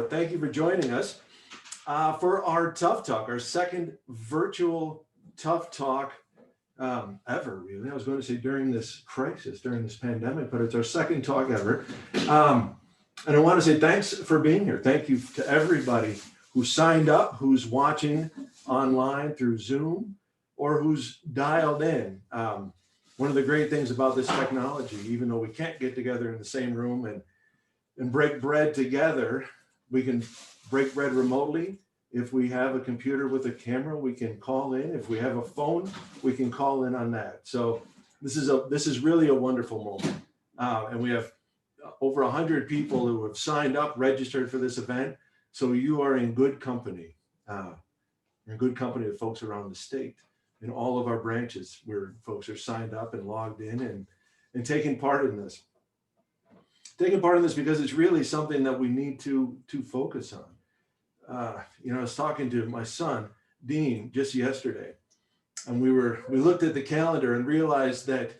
for it. Thank you for joining us for our Tough Talk, our second virtual Tough Talk ever, really. I was going to say during this crisis, during this pandemic, but it's our second talk ever. And I want to say thanks for being here. Thank you to everybody who signed up, who's watching online through Zoom, or who's dialed in. One of the great things about this technology, even though we can't get together in the same room and break bread together, we can break bread remotely. If we have a computer with a camera, we can call in. If we have a phone, we can call in on that. So this is really a wonderful moment. And we have over 100 people who have signed up, registered for this event. So you are in good company. You're in good company of folks around the state. In all of our branches where folks are signed up and logged in and taking part in this. Taking part in this because it's really something that we need to focus on. I was talking to my son, Dean, just yesterday, and we looked at the calendar and realized that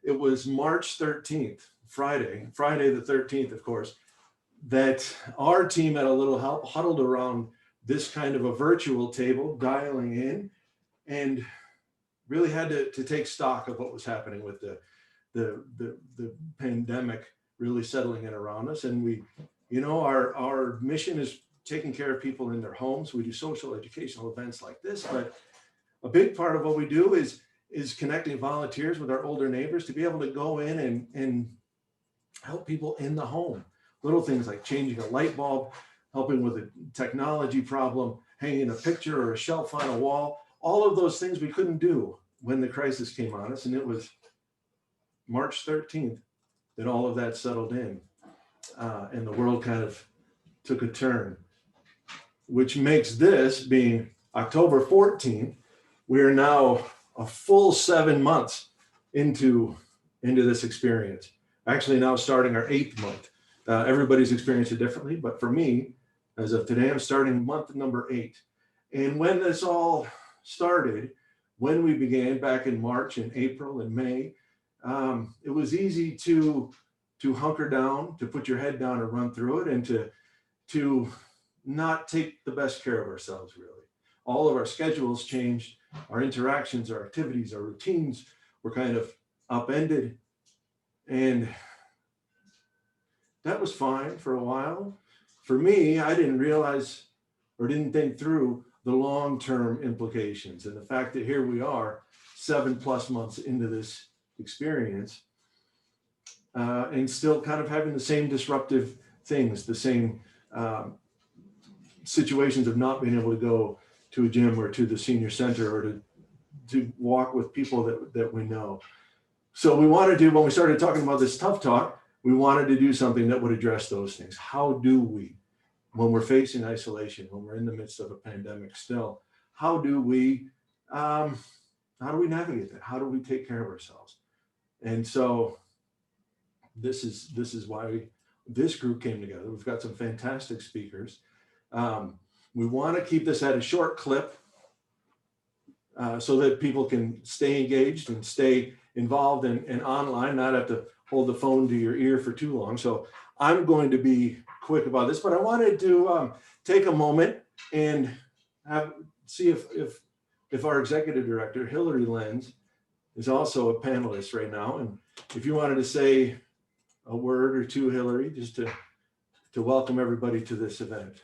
it was March 13th, Friday the 13th, of course, that our team had a little help huddled around this kind of a virtual table, dialing in, and really had to take stock of what was happening with the pandemic really settling in around us. And our mission is taking care of people in their homes. We do social educational events like this, but a big part of what we do is connecting volunteers with our older neighbors to be able to go in and help people in the home. Little things like changing a light bulb, helping with a technology problem, hanging a picture or a shelf on a wall. All of those things we couldn't do when the crisis came on us, and it was March 13th that all of that settled in, and the world kind of took a turn, which makes this being October 14th, we are now a full 7 months into this experience. Actually now starting our 8th month. Everybody's experienced it differently, but for me, as of today, I'm starting month number 8. And when this all started, when we began back in March and April and May, it was easy to hunker down, to put your head down and run through it, and to not take the best care of ourselves, really. All of our schedules changed, our interactions, our activities, our routines were kind of upended. And that was fine for a while. For me, I didn't realize or didn't think through the long-term implications, and the fact that here we are 7+ months into this experience, and still kind of having the same disruptive things, the same situations of not being able to go to a gym or to the senior center or to walk with people that we know. So we wanted to, when we started talking about this Tough Talk, we wanted to do something that would address those things. How do we, when we're facing isolation, when we're in the midst of a pandemic still, how do we navigate that? How do we take care of ourselves? And so this is why this group came together. We've got some fantastic speakers. We want to keep this at a short clip so that people can stay engaged and stay involved and online, not have to hold the phone to your ear for too long. So I'm going to be quick about this, but I wanted to take a moment and see if our executive director, Hillary Lenz, is also a panelist right now. And if you wanted to say a word or two, Hillary, just to welcome everybody to this event.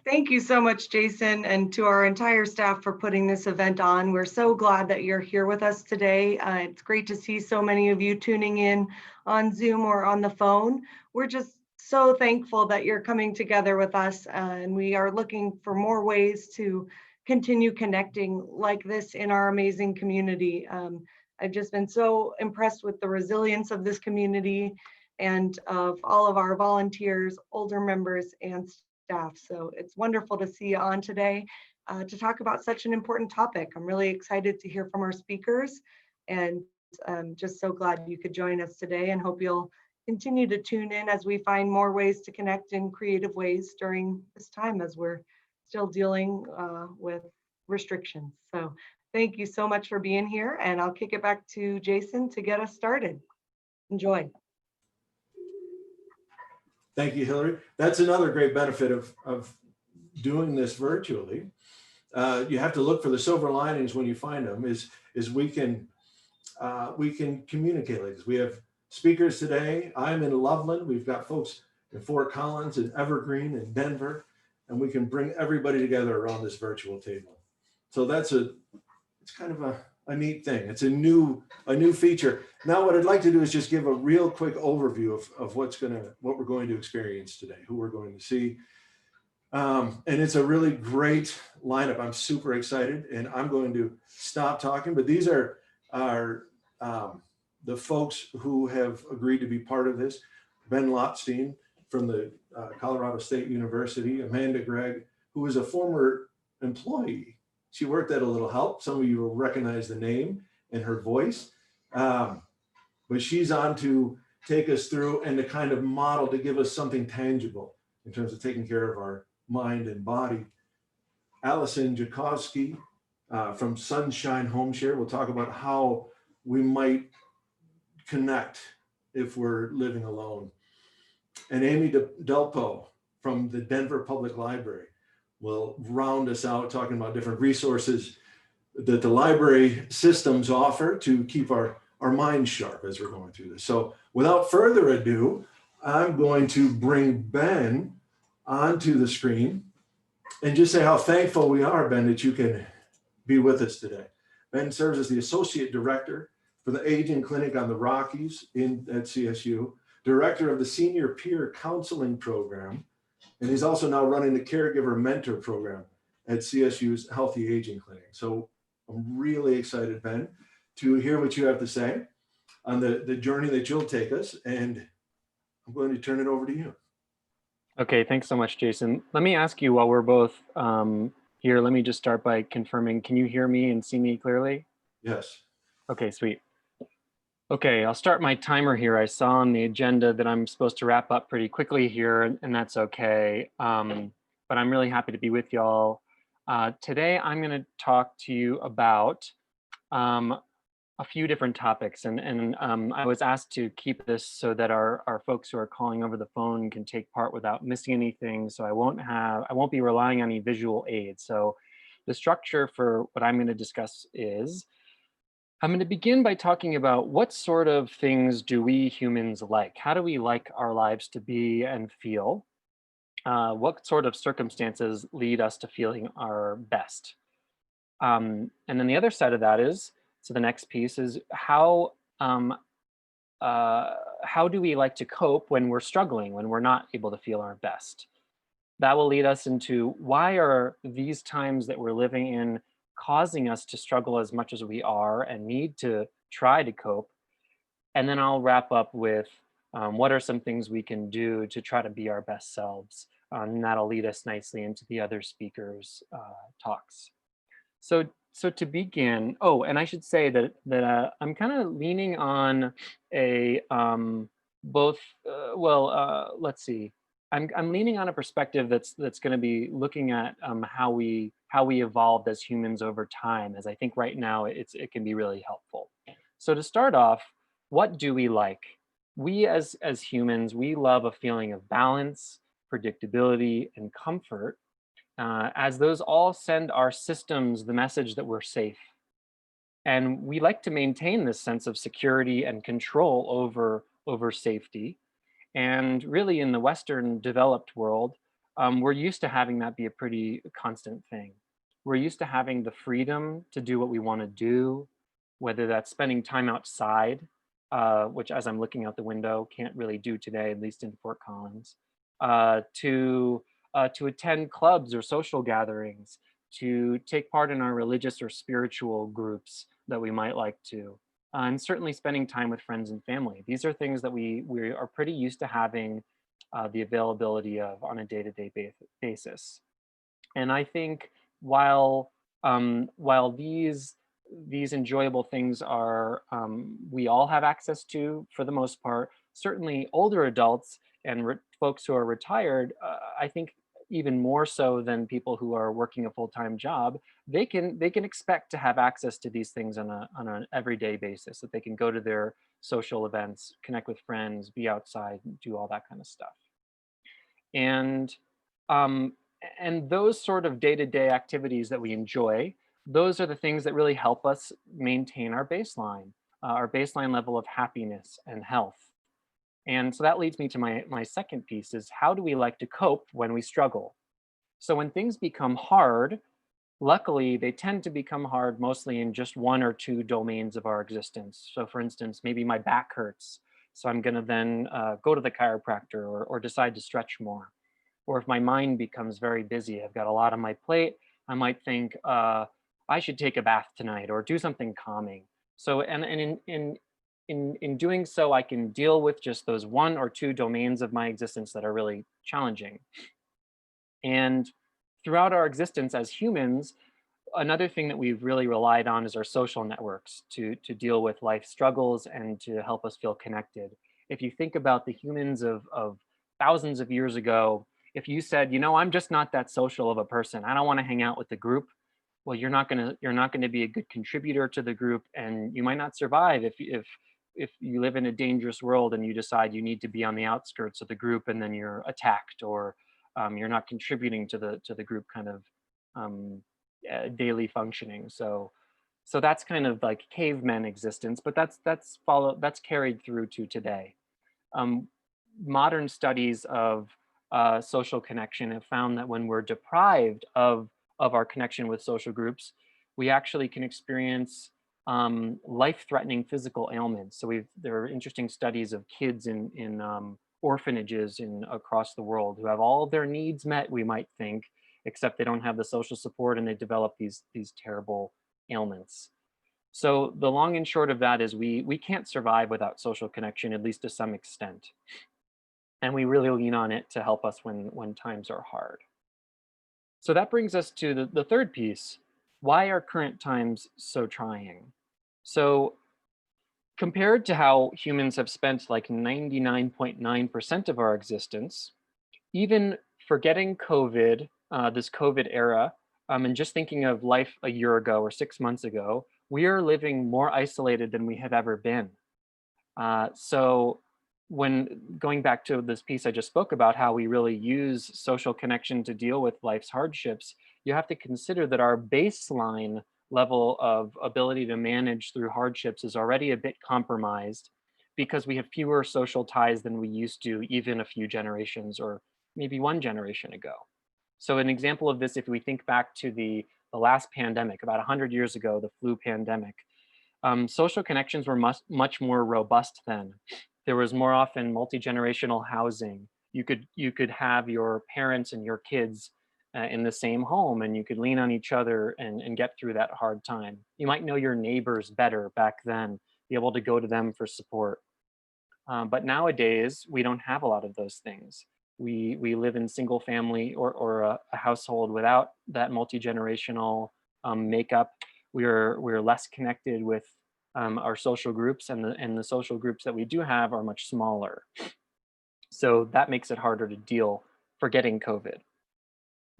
Thank you so much, Jason, and to our entire staff for putting this event on. We're so glad that you're here with us today. It's great to see so many of you tuning in on Zoom or on the phone. We're just so thankful that you're coming together with us, and we are looking for more ways to continue connecting like this in our amazing community. I've just been so impressed with the resilience of this community and of all of our volunteers, older members, and staff. So it's wonderful to see you on today to talk about such an important topic. I'm really excited to hear from our speakers, and I'm just so glad you could join us today, and hope you'll continue to tune in as we find more ways to connect in creative ways during this time as we're still dealing with restrictions. So thank you so much for being here, and I'll kick it back to Jason to get us started. Enjoy. Thank you, Hillary. That's another great benefit of doing this virtually. You have to look for the silver linings when you find them. Is we can communicate like this. We have speakers today. I'm in Loveland. We've got folks in Fort Collins and Evergreen and Denver, and we can bring everybody together around this virtual table. So it's kind of a neat thing. It's a new feature. Now, what I'd like to do is just give a real quick overview of what we're going to experience today, who we're going to see. And it's a really great lineup. I'm super excited, and I'm going to stop talking, but these are the folks who have agreed to be part of this. Ben Lotstein from the Colorado State University, Amanda Gregg, who is a former employee. She worked at A Little Help. Some of you will recognize the name and her voice, but she's on to take us through and to kind of model, to give us something tangible in terms of taking care of our mind and body. Allison Jakovsky from Sunshine Home Share will talk about how we might connect if we're living alone. And Amy Delpo from the Denver Public Library will round us out talking about different resources that the library systems offer to keep our minds sharp as we're going through this. So without further ado, I'm going to bring Ben onto the screen and just say how thankful we are, Ben, that you can be with us today. Ben serves as the Associate Director for the Aging Clinic on the Rockies at CSU, Director of the Senior Peer Counseling Program, and he's also now running the Caregiver Mentor Program at CSU's Healthy Aging Clinic. So I'm really excited, Ben, to hear what you have to say on the journey that you'll take us, and I'm going to turn it over to you. Okay, thanks so much, Jason. Let me ask you while we're both here, let me just start by confirming, can you hear me and see me clearly? Yes. Okay, sweet. Okay, I'll start my timer here. I saw on the agenda that I'm supposed to wrap up pretty quickly here, and that's okay. But I'm really happy to be with y'all. Today, I'm going to talk to you about a few different topics, and I was asked to keep this so that our folks who are calling over the phone can take part without missing anything. So I won't be relying on any visual aids. So the structure for what I'm going to discuss is, I'm going to begin by talking about what sort of things do we humans like? How do we like our lives to be and feel? What sort of circumstances lead us to feeling our best? And then the other side of that is, so the next piece is how do we like to cope when we're struggling, when we're not able to feel our best? That will lead us into why are these times that we're living in causing us to struggle as much as we are and need to try to cope. And then I'll wrap up with what are some things we can do to try to be our best selves. And that'll lead us nicely into the other speakers' talks. So to begin, oh, and I should say that I'm kind of leaning on a let's see. I'm leaning on a perspective that's going to be looking at how we evolved as humans over time, as I think right now it can be really helpful. So to start off, what do we like? We as humans, we love a feeling of balance, predictability, and comfort, as those all send our systems the message that we're safe. And we like to maintain this sense of security and control over safety. And really in the Western developed world, we're used to having that be a pretty constant thing. We're used to having the freedom to do what we want to do, whether that's spending time outside, which as I'm looking out the window, can't really do today, at least in Fort Collins, to attend clubs or social gatherings, to take part in our religious or spiritual groups that we might like to. And certainly spending time with friends and family. These are things that we are pretty used to having the availability of on a day-to-day basis. And I think while these enjoyable things are we all have access to for the most part, certainly older adults and folks who are retired, I think even more so than people who are working a full-time job, they can expect to have access to these things on an everyday basis, that they can go to their social events, connect with friends, be outside, do all that kind of stuff. And um, and those sort of day-to-day activities that we enjoy, those are the things that really help us maintain our baseline level of happiness and health. And so that leads me to my second piece is how do we like to cope when we struggle? So when things become hard, luckily they tend to become hard mostly in just one or two domains of our existence. So for instance, maybe my back hurts. So I'm gonna then go to the chiropractor or decide to stretch more. Or if my mind becomes very busy, I've got a lot on my plate, I might think, I should take a bath tonight or do something calming. So, and in doing so, I can deal with just those one or two domains of my existence that are really challenging. And throughout our existence as humans, another thing that we've really relied on is our social networks to deal with life struggles and to help us feel connected. If you think about the humans of thousands of years ago, if you said, you know, I'm just not that social of a person, I don't want to hang out with the group, well, you're not gonna be a good contributor to the group, and you might not survive if you live in a dangerous world and you decide you need to be on the outskirts of the group and then you're attacked or you're not contributing to the group kind of um, daily functioning. So that's kind of like caveman existence, but that's carried through to today. Um, Modern studies of social connection have found that when we're deprived of our connection with social groups, we actually can experience life-threatening physical ailments. So there are interesting studies of kids in orphanages in across the world who have all of their needs met, we might think, except they don't have the social support and they develop these terrible ailments. So the long and short of that is we can't survive without social connection, at least to some extent. And we really lean on it to help us when times are hard. So that brings us to the third piece. Why are current times so trying? So compared to how humans have spent like 99.9% of our existence, even forgetting COVID, this COVID era, and just thinking of life a year ago or 6 months ago, we are living more isolated than we have ever been. So when going back to this piece I just spoke about, how we really use social connection to deal with life's hardships, you have to consider that our baseline level of ability to manage through hardships is already a bit compromised because we have fewer social ties than we used to even a few generations or maybe one generation ago. So an example of this, if we think back to the last pandemic, about 100 years ago, the flu pandemic, social connections were much more robust then. There was more often multi-generational housing. You could have your parents and your kids in the same home, and you could lean on each other and get through that hard time. You might know your neighbors better back then, be able to go to them for support. But nowadays, we don't have a lot of those things. We live in single family or a household without that multi-generational makeup. We're less connected with our social groups, and the social groups that we do have are much smaller. So that makes it harder to deal, forgetting COVID.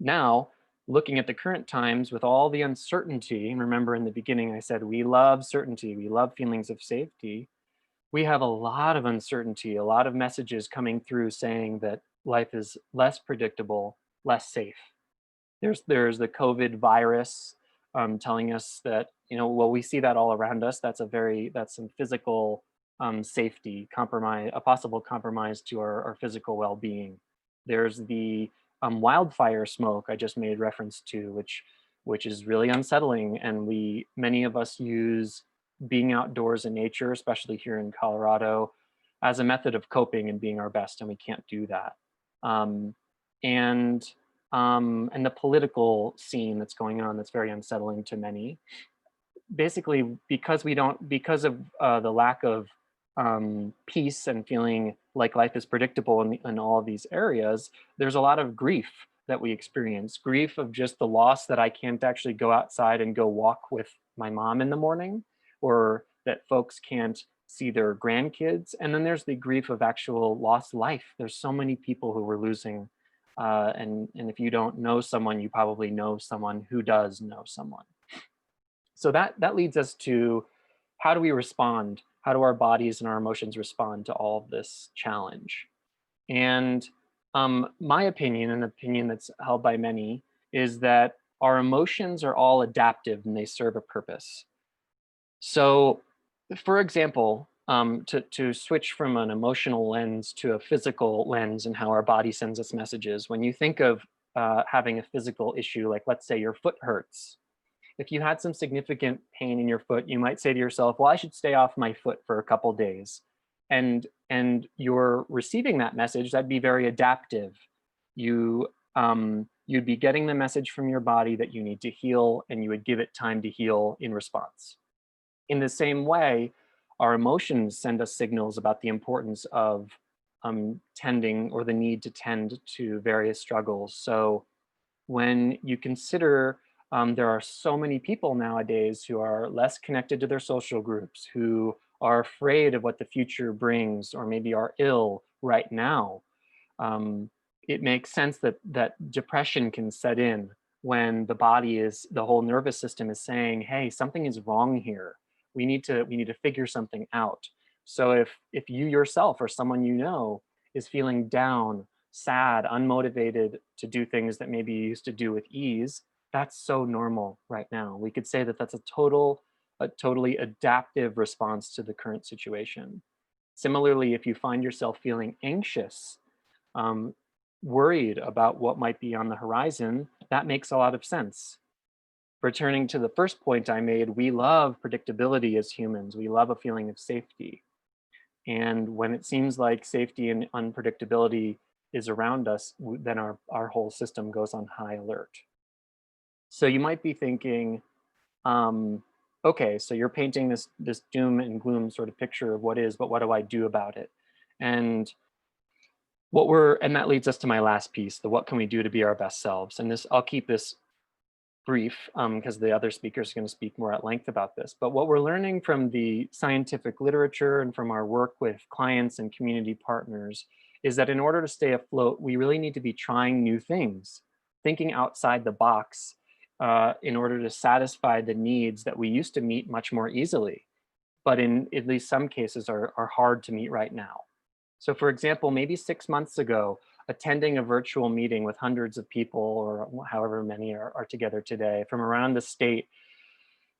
Now, looking at the current times with all the uncertainty, and remember in the beginning I said we love certainty, we love feelings of safety. We have a lot of uncertainty, a lot of messages coming through saying that life is less predictable, less safe. There's the COVID virus telling us that, you know, well, we see that all around us. That's some physical safety compromise, a possible compromise to our physical well-being. There's the wildfire smoke I just made reference to, which is really unsettling, and many of us use being outdoors in nature, especially here in Colorado, as a method of coping and being our best, and we can't do that. Um, and and the political scene that's going on that's very unsettling to many. Basically, because of the lack of peace and feeling like life is predictable in all of these areas, there's a lot of grief that we experience. Grief of just the loss that I can't actually go outside and go walk with my mom in the morning, or that folks can't see their grandkids. And then there's the grief of actual lost life. There's so many people who we're losing. And if you don't know someone, you probably know someone who does know someone. So that leads us to, how do we respond? How do our bodies and our emotions respond to all of this challenge? And My opinion, an opinion that's held by many, is that our emotions are all adaptive and they serve a purpose. So, for example, to switch from an emotional lens to a physical lens and how our body sends us messages, when you think of having a physical issue, like let's say your foot hurts, if you had some significant pain in your foot, you might say to yourself, well, I should stay off my foot for a couple days. And you're receiving that message, that'd be very adaptive. You'd be getting the message from your body that you need to heal, and you would give it time to heal in response. In the same way, our emotions send us signals about the importance of tending, or the need to tend to various struggles. So when you consider there are so many people nowadays who are less connected to their social groups, who are afraid of what the future brings, or maybe are ill right now, um, it makes sense that depression can set in when the whole nervous system is saying, hey, something is wrong here. We need to figure something out. So if you yourself or someone you know is feeling down, sad, unmotivated to do things that maybe you used to do with ease, that's so normal right now. We could say that that's a totally adaptive response to the current situation. Similarly, if you find yourself feeling anxious, um, worried about what might be on the horizon, that makes a lot of sense. Returning to the first point I made, we love predictability as humans. We love a feeling of safety. And when it seems like safety and unpredictability is around us, then our whole system goes on high alert. So you might be thinking, okay, so you're painting this doom and gloom sort of picture of what is, but what do I do about it? And that leads us to my last piece, the what can we do to be our best selves? And I'll keep this brief because the other speakers are going to speak more at length about this. But what we're learning from the scientific literature and from our work with clients and community partners is that in order to stay afloat, we really need to be trying new things, thinking outside the box in order to satisfy the needs that we used to meet much more easily, but in at least some cases are hard to meet right now. So for example, maybe 6 months ago, attending a virtual meeting with hundreds of people, or however many are together today from around the state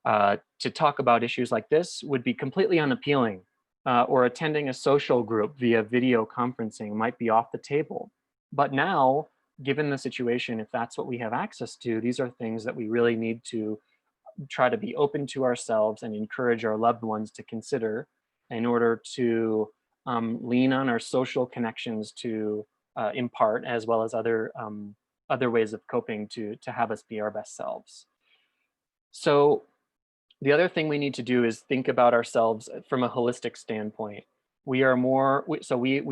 to talk about issues like this would be completely unappealing. Or attending a social group via video conferencing might be off the table. But now, given the situation, if that's what we have access to, these are things that we really need to try to be open to ourselves and encourage our loved ones to consider in order to lean on our social connections to impart, as well as other ways of coping to have us be our best selves. So the other thing we need to do is think about ourselves from a holistic standpoint. We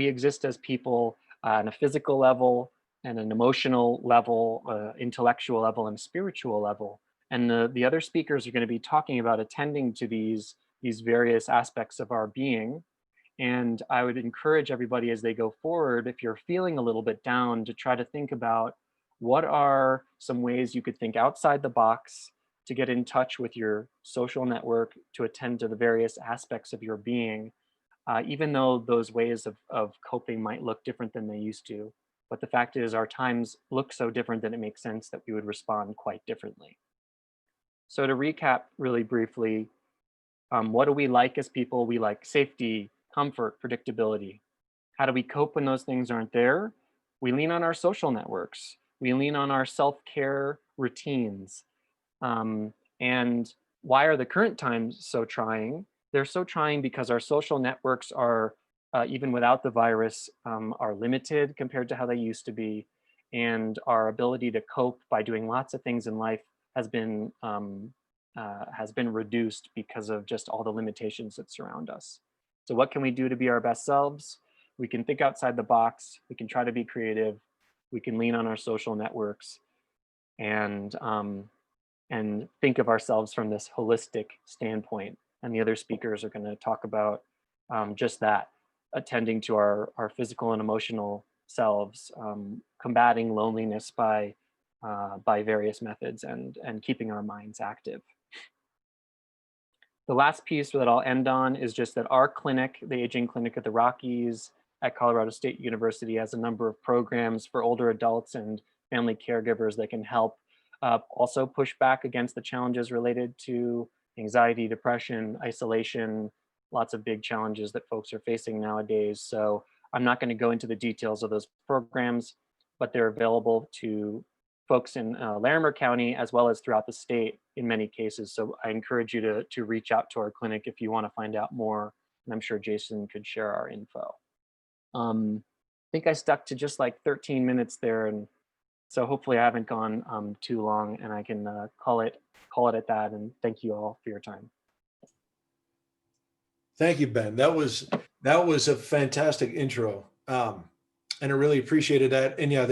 exist as people on a physical level and an emotional level, intellectual level, and spiritual level. And the other speakers are going to be talking about attending to these various aspects of our being. And I would encourage everybody as they go forward, if you're feeling a little bit down, to try to think about what are some ways you could think outside the box to get in touch with your social network, to attend to the various aspects of your being, even though those ways of coping might look different than they used to. But the fact is, our times look so different that it makes sense that we would respond quite differently. So to recap really briefly, what do we like as people? We like safety, comfort, predictability. How do we cope when those things aren't there? We lean on our social networks. We lean on our self-care routines. And why are the current times so trying? They're so trying because our social networks are, even without the virus, are limited compared to how they used to be. And our ability to cope by doing lots of things in life has been reduced because of just all the limitations that surround us. So what can we do to be our best selves? We can think outside the box. We can try to be creative. We can lean on our social networks and think of ourselves from this holistic standpoint. And the other speakers are going to talk about just that, attending to our physical and emotional selves, combating loneliness by various methods, and keeping our minds active. The last piece that I'll end on is just that our clinic, the Aging Clinic of the Rockies, at Colorado State University has a number of programs for older adults and family caregivers that can help also push back against the challenges related to anxiety, depression, isolation, lots of big challenges that folks are facing nowadays. So I'm not going to go into the details of those programs, but they're available to folks in Larimer County as well as throughout the state in many cases. So I encourage you to reach out to our clinic if you want to find out more. And I'm sure Jason could share our info. I think I stuck to just like 13 minutes there, and so hopefully I haven't gone too long, and I can call it at that. And thank you all for your time. Thank you, Ben. That was a fantastic intro, and I really appreciated that. And yeah,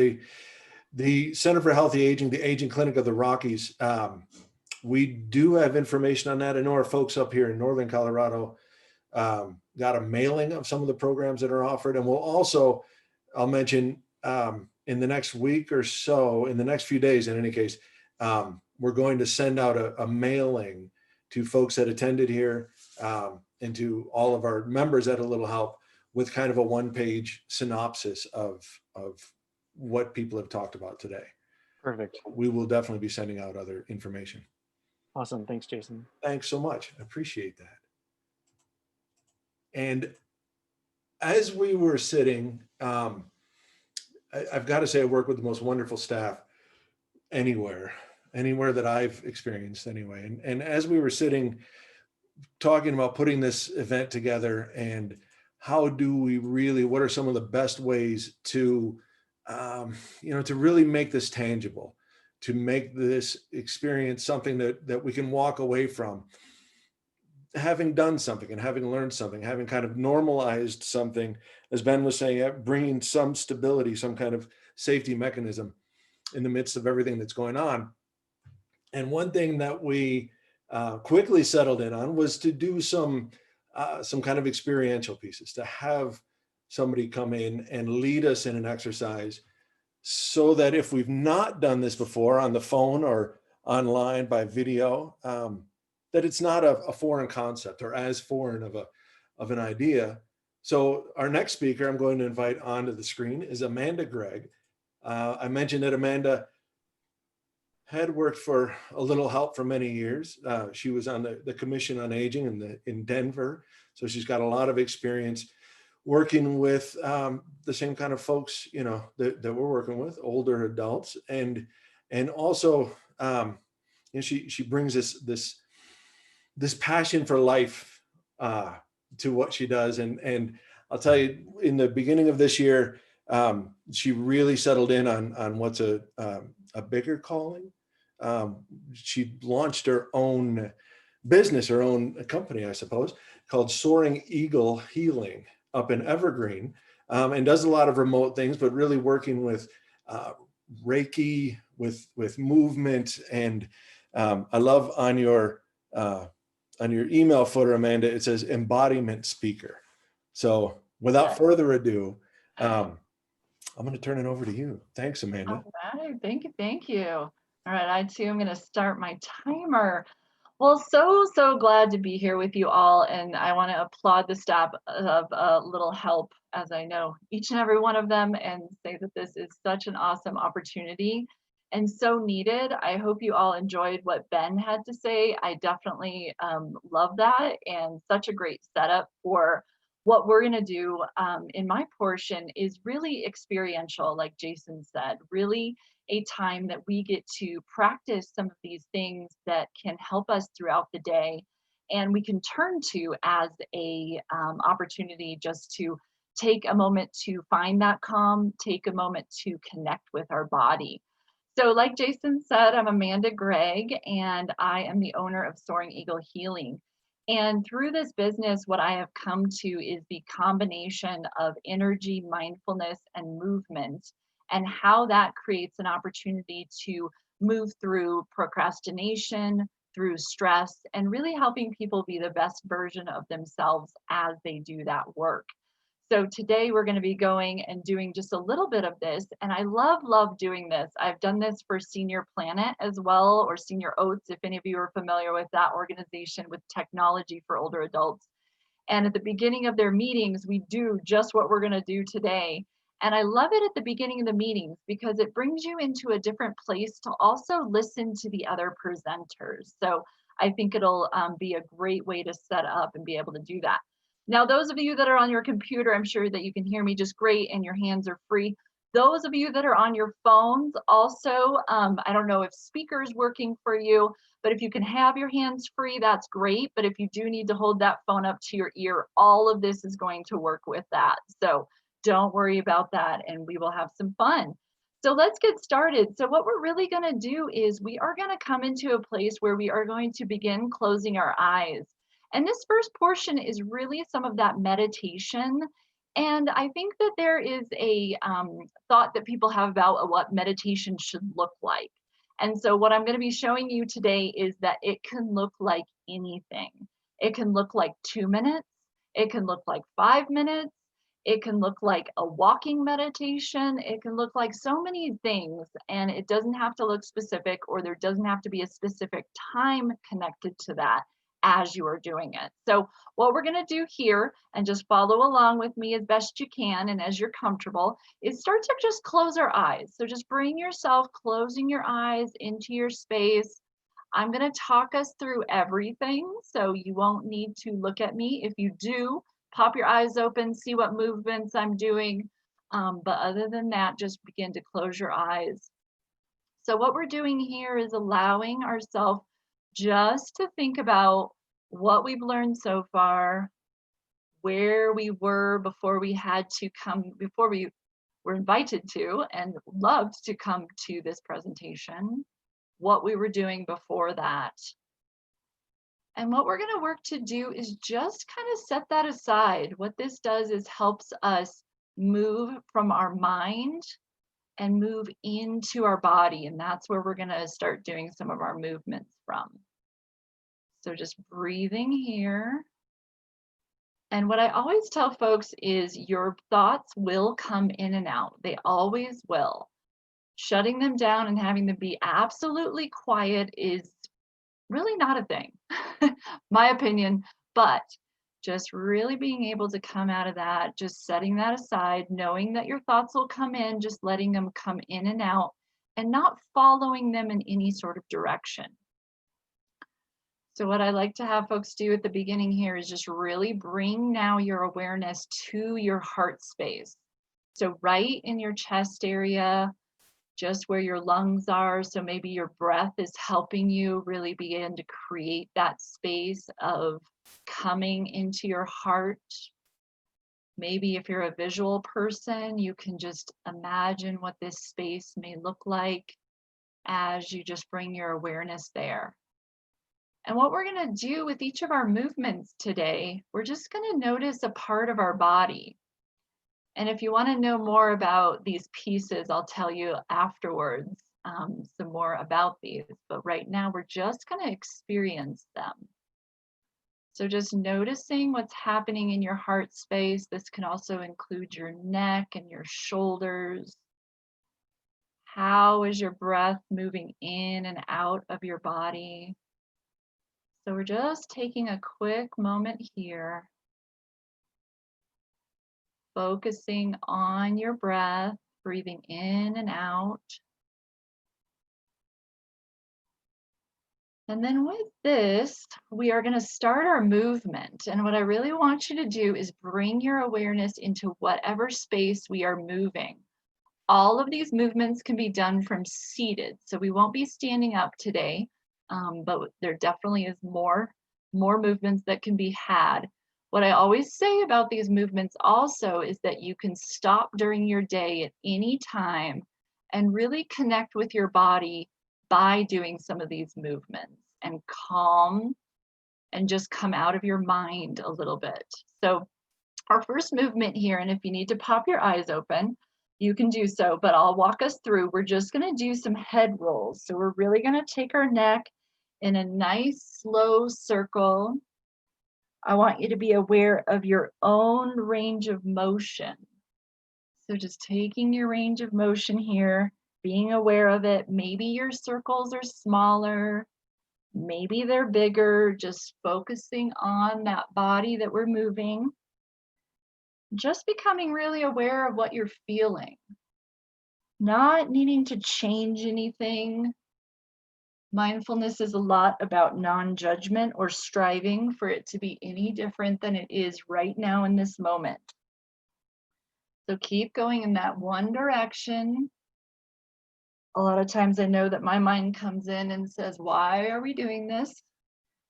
the Center for Healthy Aging, the Aging Clinic of the Rockies, we do have information on that. I know our folks up here in Northern Colorado got a mailing of some of the programs that are offered, and we'll also, I'll mention in the next week or so, in the next few days, in any case, we're going to send out a mailing to folks that attended here and to all of our members at A Little Help with kind of a one-page synopsis of what people have talked about today. Perfect. We will definitely be sending out other information. Awesome. Thanks, Jason. Thanks so much. I appreciate that. And as we were sitting, I've got to say I work with the most wonderful staff anywhere that I've experienced anyway. And as we were sitting talking about putting this event together and how do we really, what are some of the best ways to, to really make this tangible, to make this experience something that we can walk away from, having done something and having learned something, having kind of normalized something, as Ben was saying, bringing some stability, some kind of safety mechanism in the midst of everything that's going on. And one thing that we quickly settled in on was to do some kind of experiential pieces, to have somebody come in and lead us in an exercise so that if we've not done this before on the phone or online by video, that it's not a foreign concept or as foreign of an idea. So our next speaker I'm going to invite onto the screen is Amanda Gregg. I mentioned that Amanda had worked for A Little Help for many years. She was on the Commission on Aging in Denver. So she's got a lot of experience working with the same kind of folks, that we're working with, older adults. And also, she brings this passion for life to what she does. And I'll tell you, in the beginning of this year, she really settled in on what's a bigger calling. She launched her own business, her own company, I suppose, called Soaring Eagle Healing up in Evergreen, and does a lot of remote things, but really working with Reiki, with movement. And I love on your email footer, Amanda, it says embodiment speaker. So without further ado, I'm going to turn it over to you. Thanks, Amanda. All right, thank you. All right, I too am going to start my timer. Well, so glad to be here with you all, and I want to applaud the staff of A Little Help, as I know each and every one of them, and say that this is such an awesome opportunity and so needed. I hope you all enjoyed what Ben had to say. I definitely love that, and such a great setup for what we're going to do in my portion is really experiential, like Jason said, really a time that we get to practice some of these things that can help us throughout the day, and we can turn to as a opportunity just to take a moment to find that calm, take a moment to connect with our body. So like Jason said, I'm Amanda Gregg, and I am the owner of Soaring Eagle Healing. And through this business, what I have come to is the combination of energy, mindfulness, and movement, and how that creates an opportunity to move through procrastination, through stress, and really helping people be the best version of themselves as they do that work. So today we're going to be going and doing just a little bit of this, and I love doing this. I've done this for Senior Planet as well, or Senior Oats, if any of you are familiar with that organization with technology for older adults. And at the beginning of their meetings, we do just what we're going to do today. And I love it at the beginning of the meetings because it brings you into a different place to also listen to the other presenters. So I think it'll be a great way to set up and be able to do that. Now, those of you that are on your computer, I'm sure that you can hear me just great and your hands are free. Those of you that are on your phones also, I don't know if speaker's working for you, but if you can have your hands free, that's great. But if you do need to hold that phone up to your ear, all of this is going to work with that. So don't worry about that, and we will have some fun. So let's get started. So what we're really going to do is we are going to come into a place where we are going to begin closing our eyes. And this first portion is really some of that meditation. And I think that there is a thought that people have about what meditation should look like. And so what I'm going to be showing you today is that it can look like anything. It can look like 2 minutes. It can look like 5 minutes. It can look like a walking meditation. It can look like so many things, and it doesn't have to look specific, or there doesn't have to be a specific time connected to that as you are doing it. So what we're going to do here, and just follow along with me as best you can and as you're comfortable, is start to just close our eyes. So just bring yourself closing your eyes into your space. I'm going to talk us through everything, so you won't need to look at me. If you do, pop your eyes open, see what movements I'm doing. But other than that, just begin to close your eyes. So what we're doing here is allowing ourselves just to think about what we've learned so far, where we were before we were invited to and loved to come to this presentation, what we were doing before that. And what we're going to work to do is just kind of set that aside. What this does is helps us move from our mind and move into our body. And that's where we're going to start doing some of our movements from. So just breathing here. And what I always tell folks is your thoughts will come in and out. They always will. Shutting them down and having them be absolutely quiet is really not a thing, my opinion, but just really being able to come out of that, just setting that aside, knowing that your thoughts will come in, just letting them come in and out and not following them in any sort of direction. So what I like to have folks do at the beginning here is just really bring now your awareness to your heart space. So right in your chest area, just where your lungs are. So maybe your breath is helping you really begin to create that space of coming into your heart. Maybe if you're a visual person, you can just imagine what this space may look like as you just bring your awareness there. And what we're going to do with each of our movements today, we're just going to notice a part of our body. And if you want to know more about these pieces, I'll tell you afterwards some more about these. But right now, we're just going to experience them. So just noticing what's happening in your heart space. This can also include your neck and your shoulders. How is your breath moving in and out of your body? So we're just taking a quick moment here, focusing on your breath, breathing in and out. And then with this, we are going to start our movement. And what I really want you to do is bring your awareness into whatever space we are moving. All of these movements can be done from seated. So we won't be standing up today, but there definitely is more movements that can be had. What I always say about these movements also is that you can stop during your day at any time and really connect with your body by doing some of these movements and calm and just come out of your mind a little bit. So our first movement here, and if you need to pop your eyes open, you can do so, but I'll walk us through. We're just going to do some head rolls. So we're really going to take our neck in a nice slow circle. I want you to be aware of your own range of motion. So just taking your range of motion here, being aware of it. Maybe your circles are smaller. Maybe they're bigger, just focusing on that body that we're moving. Just becoming really aware of what you're feeling. Not needing to change anything. Mindfulness is a lot about non-judgment or striving for it to be any different than it is right now in this moment. So keep going in that one direction. A lot of times I know that my mind comes in and says, why are we doing this?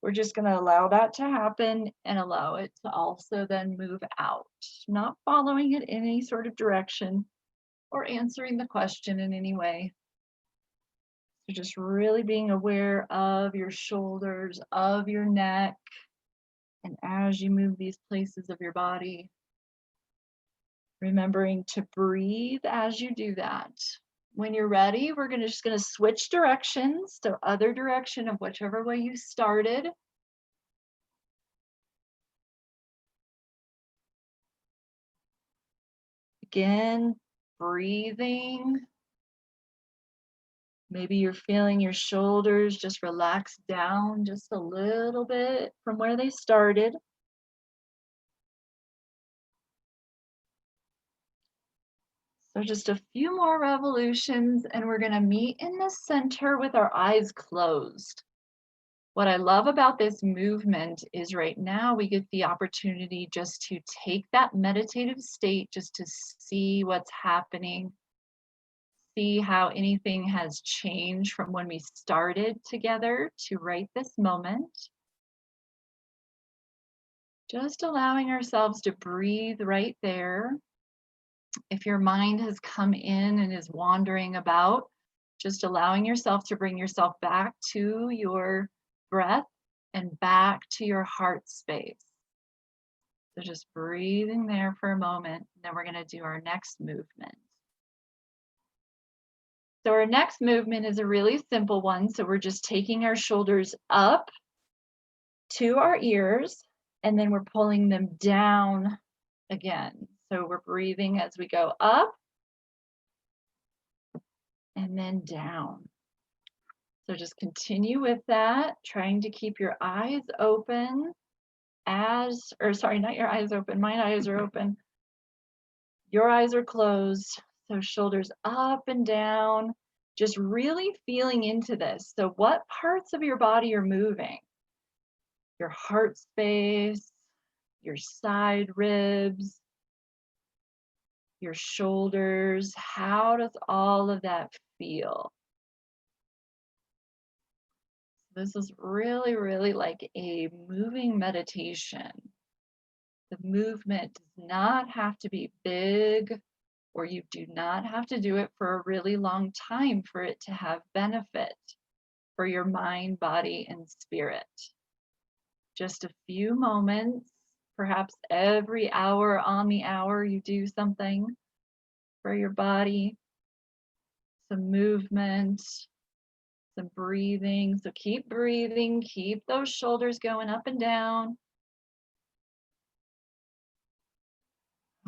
We're just going to allow that to happen and allow it to also then move out, not following it in any sort of direction or answering the question in any way. So just really being aware of your shoulders, of your neck, and as you move these places of your body, remembering to breathe as you do that. When you're ready, we're just going to switch directions, so other direction of whichever way you started. Again, breathing. Maybe you're feeling your shoulders just relax down just a little bit from where they started. So just a few more revolutions and we're going to meet in the center with our eyes closed. What I love about this movement is right now we get the opportunity just to take that meditative state, just to see what's happening, see how anything has changed from when we started together to right this moment. Just allowing ourselves to breathe right there. If your mind has come in and is wandering about, just allowing yourself to bring yourself back to your breath and back to your heart space. So just breathing there for a moment, and then we're going to do our next movement. So our next movement is a really simple one. So we're just taking our shoulders up to our ears, and then we're pulling them down again. So we're breathing as we go up and then down. So just continue with that, trying to keep your eyes open sorry, not your eyes open, my eyes are open. Your eyes are closed. So shoulders up and down, just really feeling into this. So what parts of your body are moving? Your heart space, your side ribs, your shoulders. How does all of that feel? This is really, really like a moving meditation. The movement does not have to be big, or you do not have to do it for a really long time for it to have benefit for your mind, body, and spirit. Just a few moments, perhaps every hour on the hour, you do something for your body, some movement, some breathing. So keep breathing, keep those shoulders going up and down.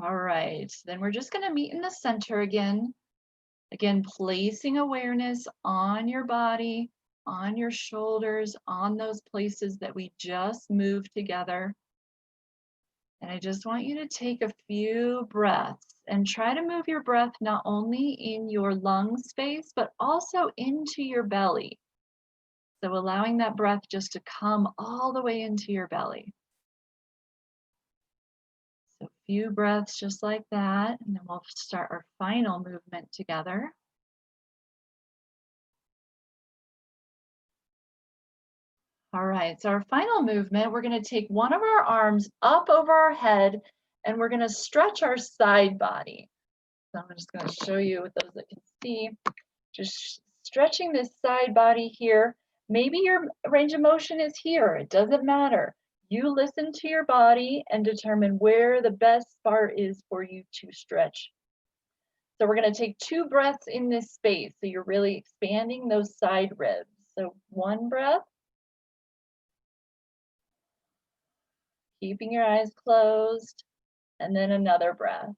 All right, then we're just going to meet in the center again. Again, placing awareness on your body, on your shoulders, on those places that we just moved together. And I just want you to take a few breaths and try to move your breath not only in your lung space, but also into your belly. So allowing that breath just to come all the way into your belly. So a few breaths just like that, and then we'll start our final movement together. All right, so our final movement, we're going to take one of our arms up over our head, and we're going to stretch our side body. So I'm just going to show you with those that can see, just stretching this side body here. Maybe your range of motion is here, it doesn't matter. You listen to your body and determine where the best spot is for you to stretch. So we're going to take 2 breaths in this space. So you're really expanding those side ribs. So 1 breath. Keeping your eyes closed. And then another breath.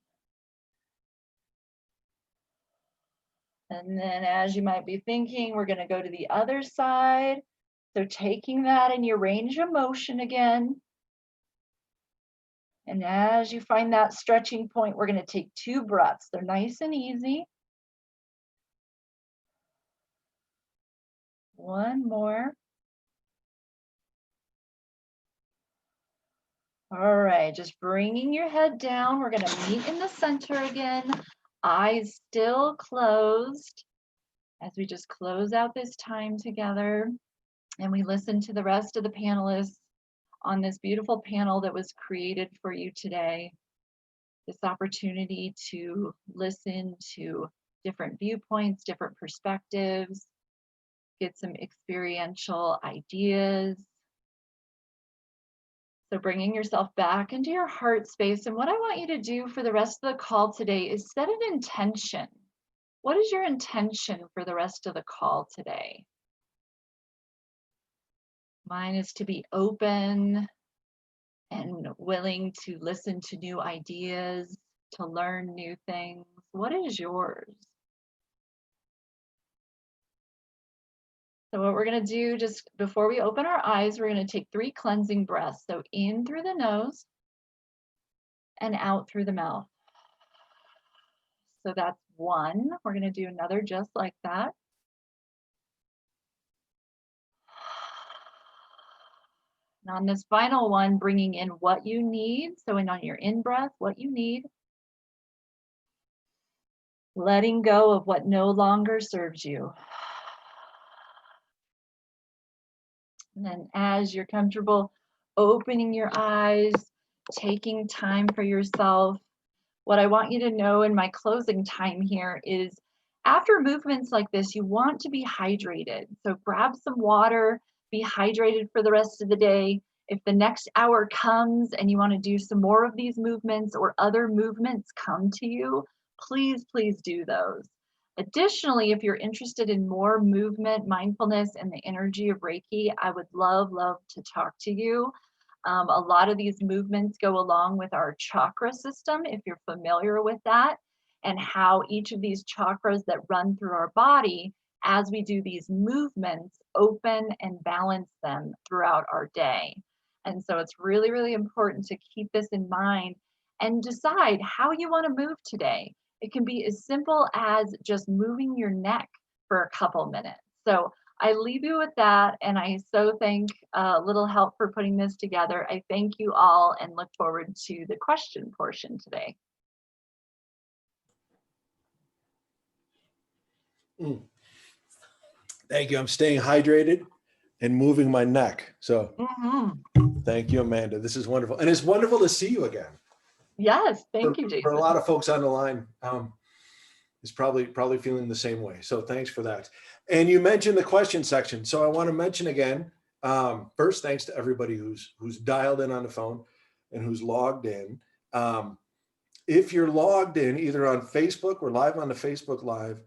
And then as you might be thinking, we're going to go to the other side. So taking that in your range of motion again. And as you find that stretching point, we're going to take 2 breaths. They're nice and easy. One more. All right, just bringing your head down. We're going to meet in the center again. Eyes still closed as we just close out this time together. And we listen to the rest of the panelists on this beautiful panel that was created for you today. This opportunity to listen to different viewpoints, different perspectives, get some experiential ideas. So bringing yourself back into your heart space. And what I want you to do for the rest of the call today is set an intention. What is your intention for the rest of the call today? Mine is to be open and willing to listen to new ideas, to learn new things. What is yours? So what we're going to do just before we open our eyes, we're going to take 3 cleansing breaths. So in through the nose and out through the mouth. So that's 1. We're going to do another just like that. And on this final one, bringing in what you need. So on your in-breath, what you need. Letting go of what no longer serves you. And then as you're comfortable, opening your eyes, taking time for yourself. What I want you to know in my closing time here is after movements like this, you want to be hydrated. So grab some water, be hydrated for the rest of the day. If the next hour comes and you want to do some more of these movements or other movements come to you, please, please do those. Additionally, if you're interested in more movement, mindfulness, and the energy of Reiki, I would love to talk to you. A lot of these movements go along with our chakra system, if you're familiar with that, and how each of these chakras that run through our body, as we do these movements, open and balance them throughout our day. And so it's really, really important to keep this in mind and decide how you want to move today. It can be as simple as just moving your neck for a couple minutes. So I leave you with that, and I so thank Little Help for putting this together. I thank you all and look forward to the question portion today. Thank you. I'm staying hydrated and moving my neck. So thank you, Amanda. This is wonderful. And it's wonderful to see you again. Yes, thank you, Jason. For a lot of folks on the line, is probably feeling the same way. So thanks for that. And you mentioned the question section. So I want to mention again, first, thanks to everybody who's dialed in on the phone and who's logged in. If you're logged in either on Facebook, we're live on the Facebook Live,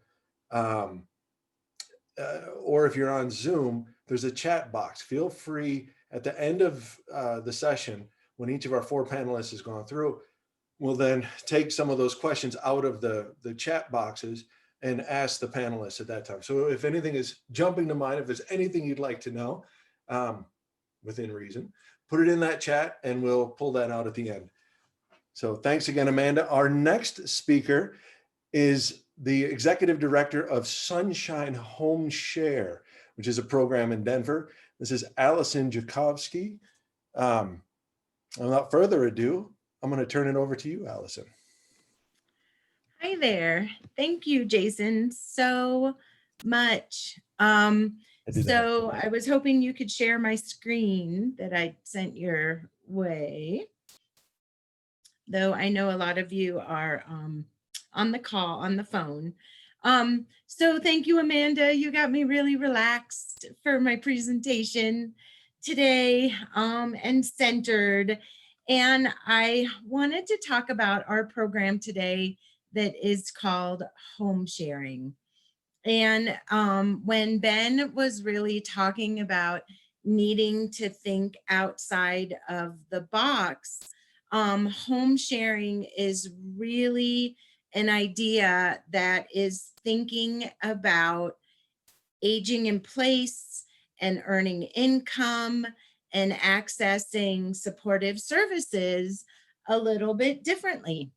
or if you're on Zoom, there's a chat box. Feel free at the end of the session, when each of our 4 panelists has gone through, we'll then take some of those questions out of the chat boxes and ask the panelists at that time. So if anything is jumping to mind, if there's anything you'd like to know, within reason, put it in that chat and we'll pull that out at the end. So thanks again, Amanda. Our next speaker is the executive director of Sunshine Home Share, which is a program in Denver. This is Allison Jakovsky. Without further ado, I'm going to turn it over to you, Allison. Hi there. Thank you, Jason, so much. I was hoping you could share my screen that I sent your way, though I know a lot of you are on the call, on the phone. So thank you, Amanda. You got me really relaxed for my presentation today, and centered. And I wanted to talk about our program today that is called Home Sharing. And when Ben was really talking about needing to think outside of the box, home sharing is really an idea that is thinking about aging in place and earning income and accessing supportive services a little bit differently.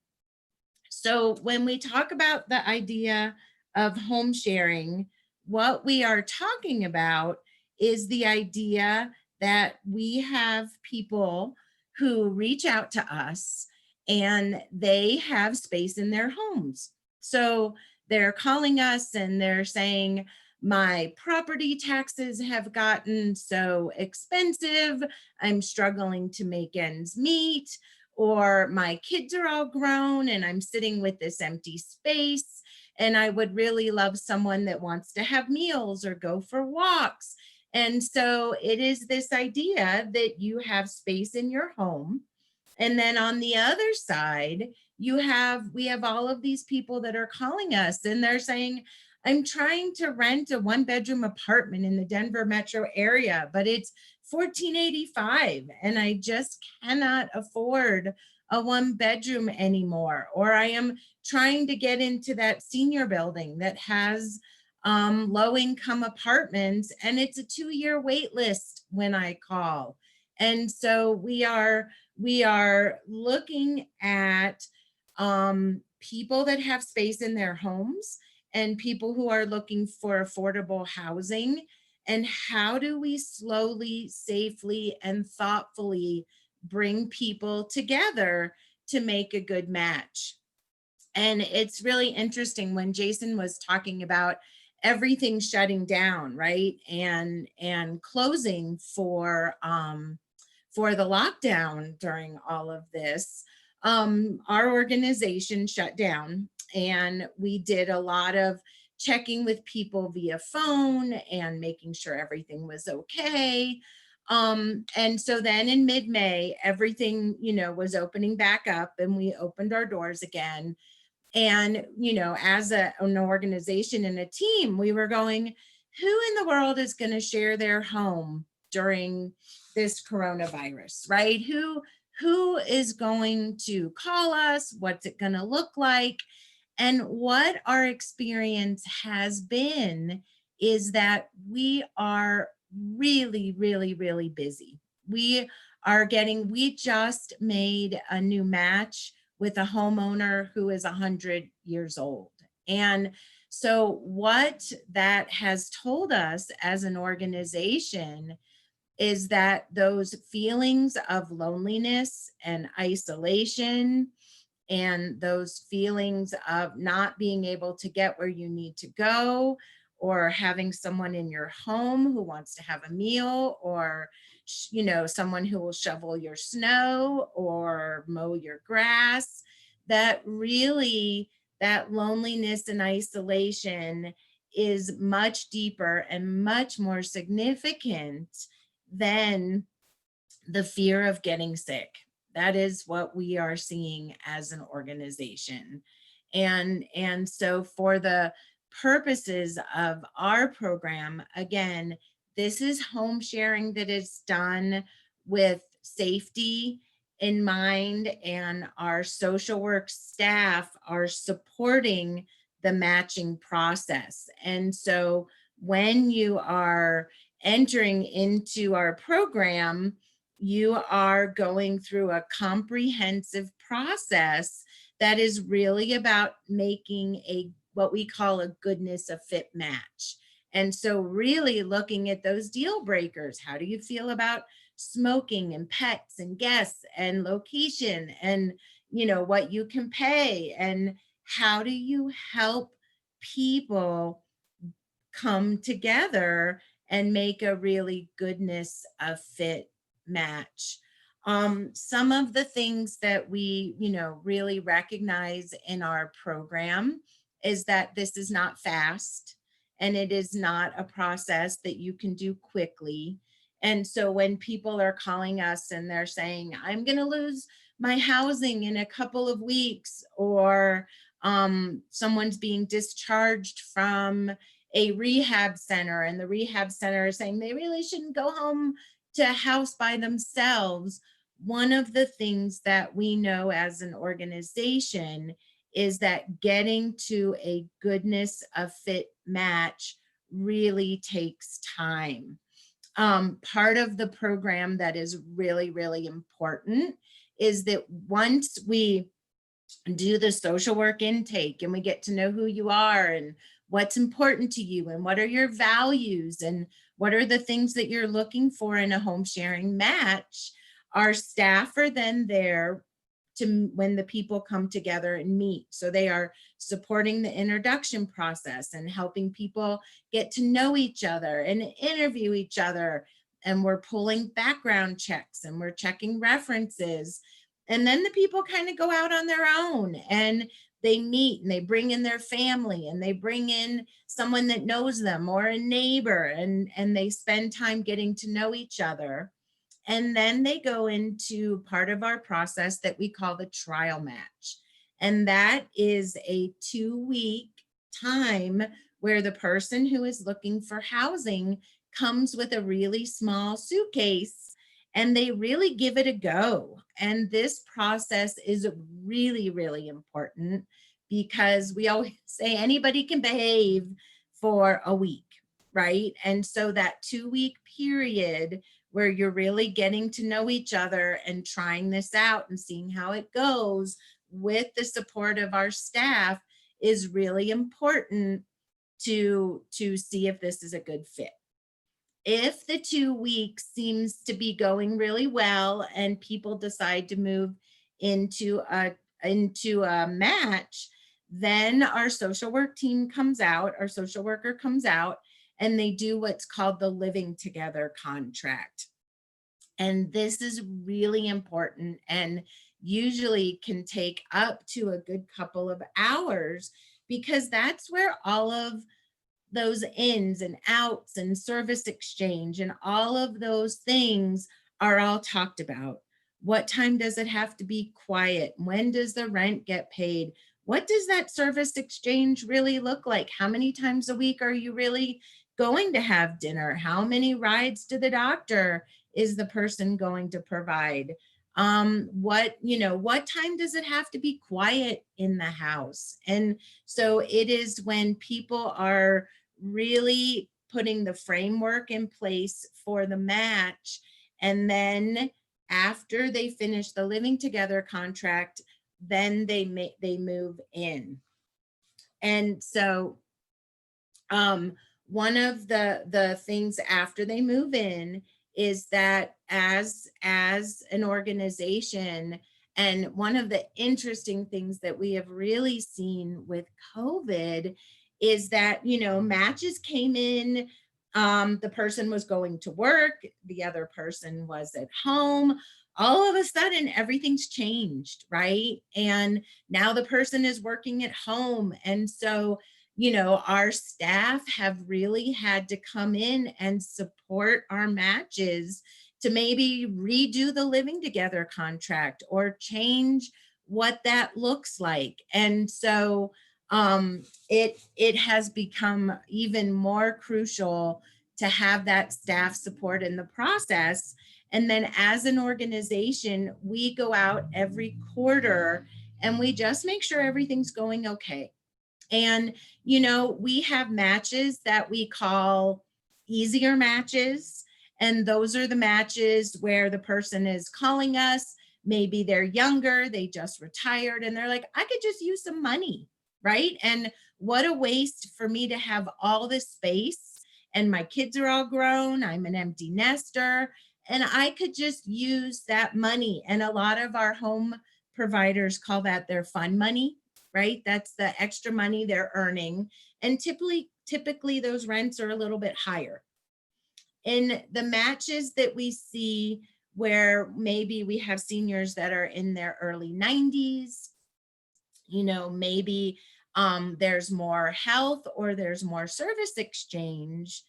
So when we talk about the idea of home sharing, what we are talking about is the idea that we have people who reach out to us and they have space in their homes. So they're calling us and they're saying, my property taxes have gotten so expensive, I'm struggling to make ends meet, or my kids are all grown and I'm sitting with this empty space and I would really love someone that wants to have meals or go for walks. And so it is this idea that you have space in your home. And then on the other side, we have all of these people that are calling us and they're saying, I'm trying to rent a 1-bedroom apartment in the Denver metro area, but it's $14.85 and I just cannot afford a 1-bedroom anymore. Or I am trying to get into that senior building that has low income apartments and it's a 2-year wait list when I call. And so we are looking at people that have space in their homes and people who are looking for affordable housing. And how do we slowly, safely, and thoughtfully bring people together to make a good match? And it's really interesting when Jason was talking about everything shutting down, right? And closing for the lockdown during all of this. Our organization shut down and we did a lot of checking with people via phone and making sure everything was okay. And so then in mid-May, everything, was opening back up and we opened our doors again. And, as an organization and a team, we were going, who in the world is going to share their home during this coronavirus, right? Who is going to call us? What's it going to look like? And what our experience has been is that we are really, really, really busy. We just made a new match with a homeowner who is 100 years old. And so what that has told us as an organization is that those feelings of loneliness and isolation and those feelings of not being able to get where you need to go, or having someone in your home who wants to have a meal, or someone who will shovel your snow or mow your grass, that really that loneliness and isolation is much deeper and much more significant than the fear of getting sick. That is what we are seeing as an organization. And so for the purposes of our program, again, this is home sharing that is done with safety in mind, and our social work staff are supporting the matching process. And so when you are entering into our program, you are going through a comprehensive process that is really about making what we call a goodness of fit match. And so really looking at those deal breakers. How do you feel about smoking and pets and guests and location and what you can pay, and how do you help people come together and make a really goodness of fit match. Some of the things that we, really recognize in our program is that this is not fast and it is not a process that you can do quickly. And so when people are calling us and they're saying, I'm going to lose my housing in a couple of weeks, or someone's being discharged from a rehab center and the rehab center is saying they really shouldn't go home to a house by themselves. One of the things that we know as an organization is that getting to a goodness of fit match really takes time. part of the program that is really, really important is that once we do the social work intake and we get to know who you are and what's important to you and what are your values and what are the things that you're looking for in a home sharing match, our staff are then there to when the people come together and meet. So they are supporting the introduction process and helping people get to know each other and interview each other. And we're pulling background checks and we're checking references. And then the people kind of go out on their own and they meet and they bring in their family and they bring in someone that knows them or a neighbor, and they spend time getting to know each other. And then they go into part of our process that we call the trial match. And that is a 2-week time where the person who is looking for housing comes with a really small suitcase and they really give it a go. And this process is really, really important because we always say anybody can behave for a week, right? And so that 2-week period where you're really getting to know each other and trying this out and seeing how it goes with the support of our staff is really important to see if this is a good fit. If the 2 weeks seems to be going really well and people decide to move into a match, then our social work team comes out, our social worker comes out, and they do what's called the living together contract. And this is really important and usually can take up to a good couple of hours because that's where all of those ins and outs and service exchange and all of those things are all talked about. What time does it have to be quiet? When does the rent get paid? What does that service exchange really look like? How many times a week are you really going to have dinner? How many rides to the doctor is the person going to provide? What time does it have to be quiet in the house? And so it is when people are really putting the framework in place for the match. And then after they finish the living together contract, then they move in. And so one of the things after they move in is that as an organization, and one of the interesting things that we have really seen with COVID is that, matches came in, the person was going to work, the other person was at home. All of a sudden, everything's changed, right? And now the person is working at home. And so, our staff have really had to come in and support our matches to maybe redo the living together contract or change what that looks like. And so it has become even more crucial to have that staff support in the process. And then as an organization, we go out every quarter and we just make sure everything's going okay. And, we have matches that we call easier matches. And those are the matches where the person is calling us. Maybe they're younger, they just retired, and they're like, I could just use some money, right? And what a waste for me to have all this space and my kids are all grown. I'm an empty nester and I could just use that money. And a lot of our home providers call that their fun money, right? That's the extra money they're earning. And typically those rents are a little bit higher. In the matches that we see where maybe we have seniors that are in their early 90s, maybe there's more health or there's more service exchange.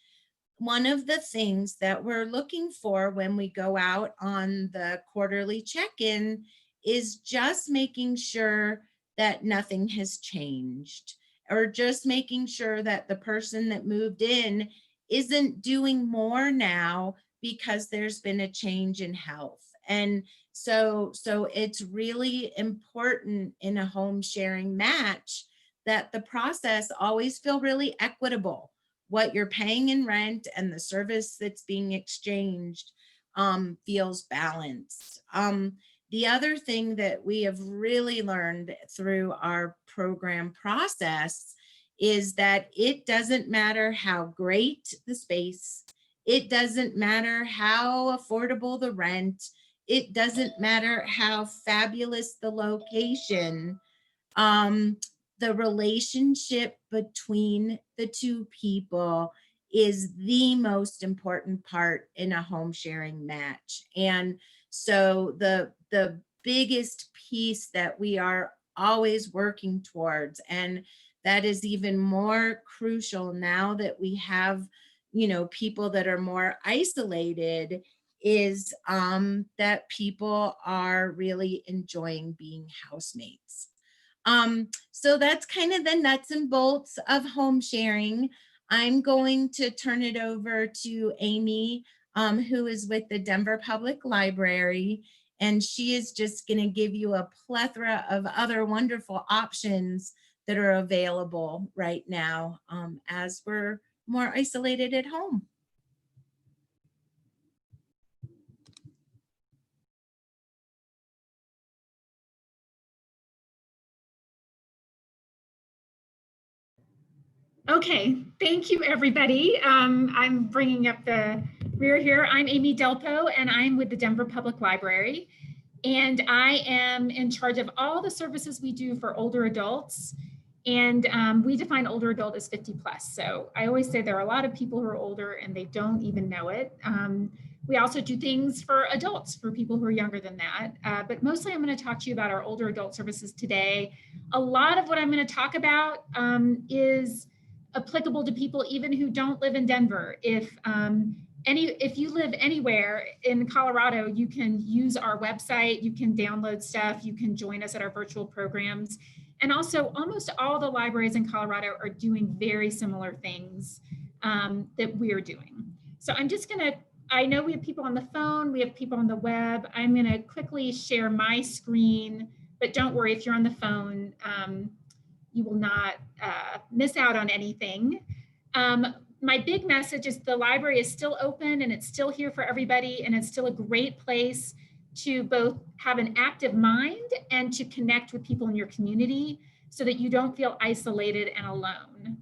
One of the things that we're looking for when we go out on the quarterly check-in is just making sure that nothing has changed, or just making sure that the person that moved in isn't doing more now because there's been a change in health. And so it's really important in a home sharing match that the process always feel really equitable. what you're paying in rent and the service that's being exchanged feels balanced. The other thing that we have really learned through our program process is that it doesn't matter how great the space, it doesn't matter how affordable the rent, it doesn't matter how fabulous the location. The relationship between the two people is the most important part in a home sharing match. And so the biggest piece that we are always working towards, and that is even more crucial now that we have, people that are more isolated, is that people are really enjoying being housemates. So that's kind of the nuts and bolts of home sharing. I'm going to turn it over to Amy, who is with the Denver Public Library, and she is just going to give you a plethora of other wonderful options that are available right now as we're more isolated at home. Okay, thank you, everybody. I'm bringing up the rear here. I'm Amy Delpo, and I'm with the Denver Public Library. And I am in charge of all the services we do for older adults. And we define older adult as 50 plus. So I always say there are a lot of people who are older and they don't even know it. We also do things for adults, for people who are younger than that. But mostly I'm going to talk to you about our older adult services today. A lot of what I'm going to talk about is applicable to people even who don't live in Denver. If you live anywhere in Colorado, you can use our website, you can download stuff, you can join us at our virtual programs. And also almost all the libraries in Colorado are doing very similar things that we're doing. So I'm just gonna, I know we have people on the phone, we have people on the web. I'm gonna quickly share my screen, but don't worry, if you're on the phone, you will not miss out on anything. My big message is the library is still open and it's still here for everybody, and it's still a great place to both have an active mind and to connect with people in your community so that you don't feel isolated and alone.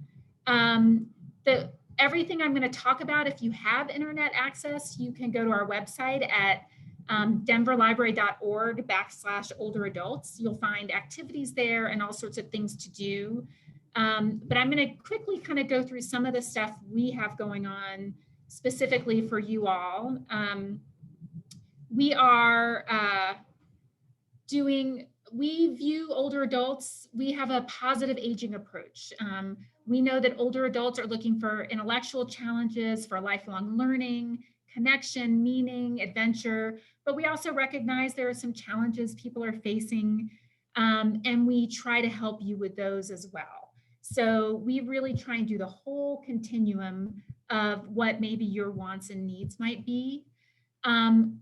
Everything I'm going to talk about, if you have internet access, you can go to our website at denverlibrary.org/older adults. You'll find activities there and all sorts of things to do. But I'm going to quickly kind of go through some of the stuff we have going on specifically for you all. We are we view older adults, we have a positive aging approach. We know that older adults are looking for intellectual challenges, for lifelong learning, connection, meaning, adventure, but we also recognize there are some challenges people are facing, and we try to help you with those as well. So we really try and do the whole continuum of what maybe your wants and needs might be.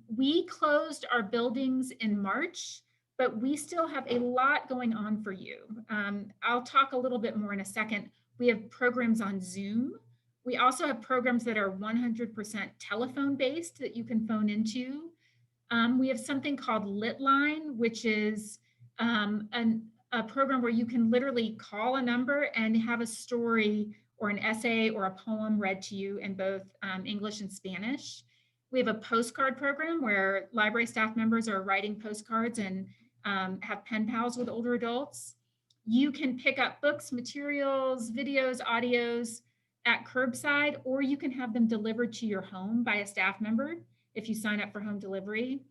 We closed our buildings in March, but we still have a lot going on for you. I'll talk a little bit more in a second. We have programs on Zoom. We also have programs that are 100% telephone based that you can phone into. We have something called Litline, which is a program where you can literally call a number and have a story or an essay or a poem read to you in both English and Spanish. We have a postcard program where library staff members are writing postcards and have pen pals with older adults. You can pick up books, materials, videos, audios at curbside, or you can have them delivered to your home by a staff member if you sign up for home delivery.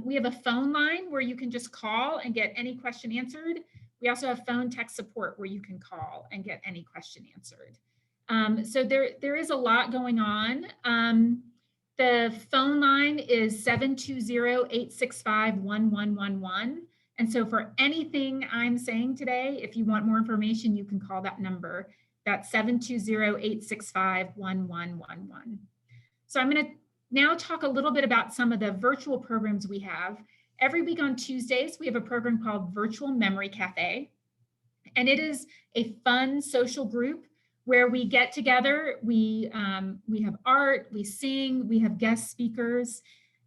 We have a phone line where you can just call and get any question answered. We also have phone text support where you can call and get any question answered. So there is a lot going on. The phone line is 720-865-1111. And so for anything I'm saying today, if you want more information, you can call that number. That's 720-865-1111. So I'm going to now talk a little bit about some of the virtual programs we have. Every week on Tuesdays, we have a program called Virtual Memory Cafe. And it is a fun social group where we get together. We have art, we sing, we have guest speakers.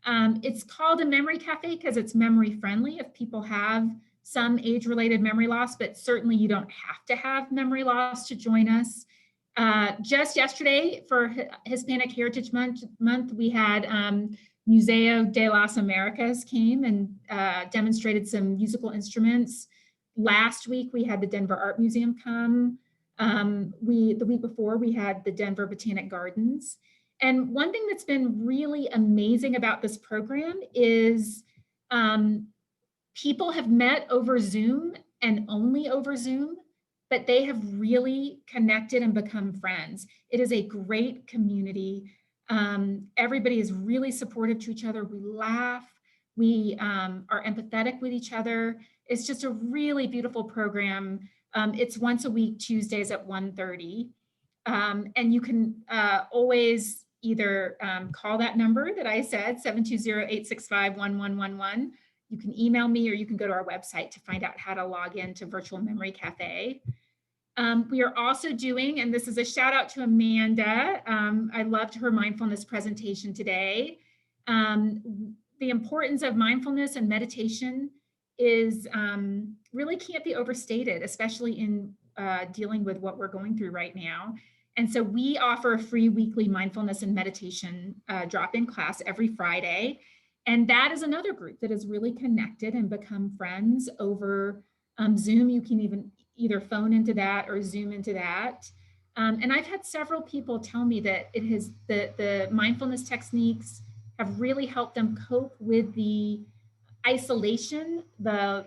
It's called a memory cafe because it's memory friendly if people have some age-related memory loss, but certainly you don't have to have memory loss to join us. Just yesterday for Hispanic Heritage Month, we had Museo de las Americas came and demonstrated some musical instruments. Last week, we had the Denver Art Museum come. The week before, we had the Denver Botanic Gardens. And one thing that's been really amazing about this program is people have met over Zoom and only over Zoom, but they have really connected and become friends. It is a great community. Everybody is really supportive to each other. We laugh, we are empathetic with each other. It's just a really beautiful program. It's once a week, Tuesdays at 1:30. And you can always either call that number that I said, 720-865-1111. You can email me, or you can go to our website to find out how to log into Virtual Memory Cafe. We are also doing, and this is a shout out to Amanda. I loved her mindfulness presentation today. The importance of mindfulness and meditation is really can't be overstated, especially in dealing with what we're going through right now. And so we offer a free weekly mindfulness and meditation drop-in class every Friday. And that is another group that is really connected and become friends over Zoom. You can even either phone into that or Zoom into that. And I've had several people tell me that it has the mindfulness techniques have really helped them cope with the isolation, the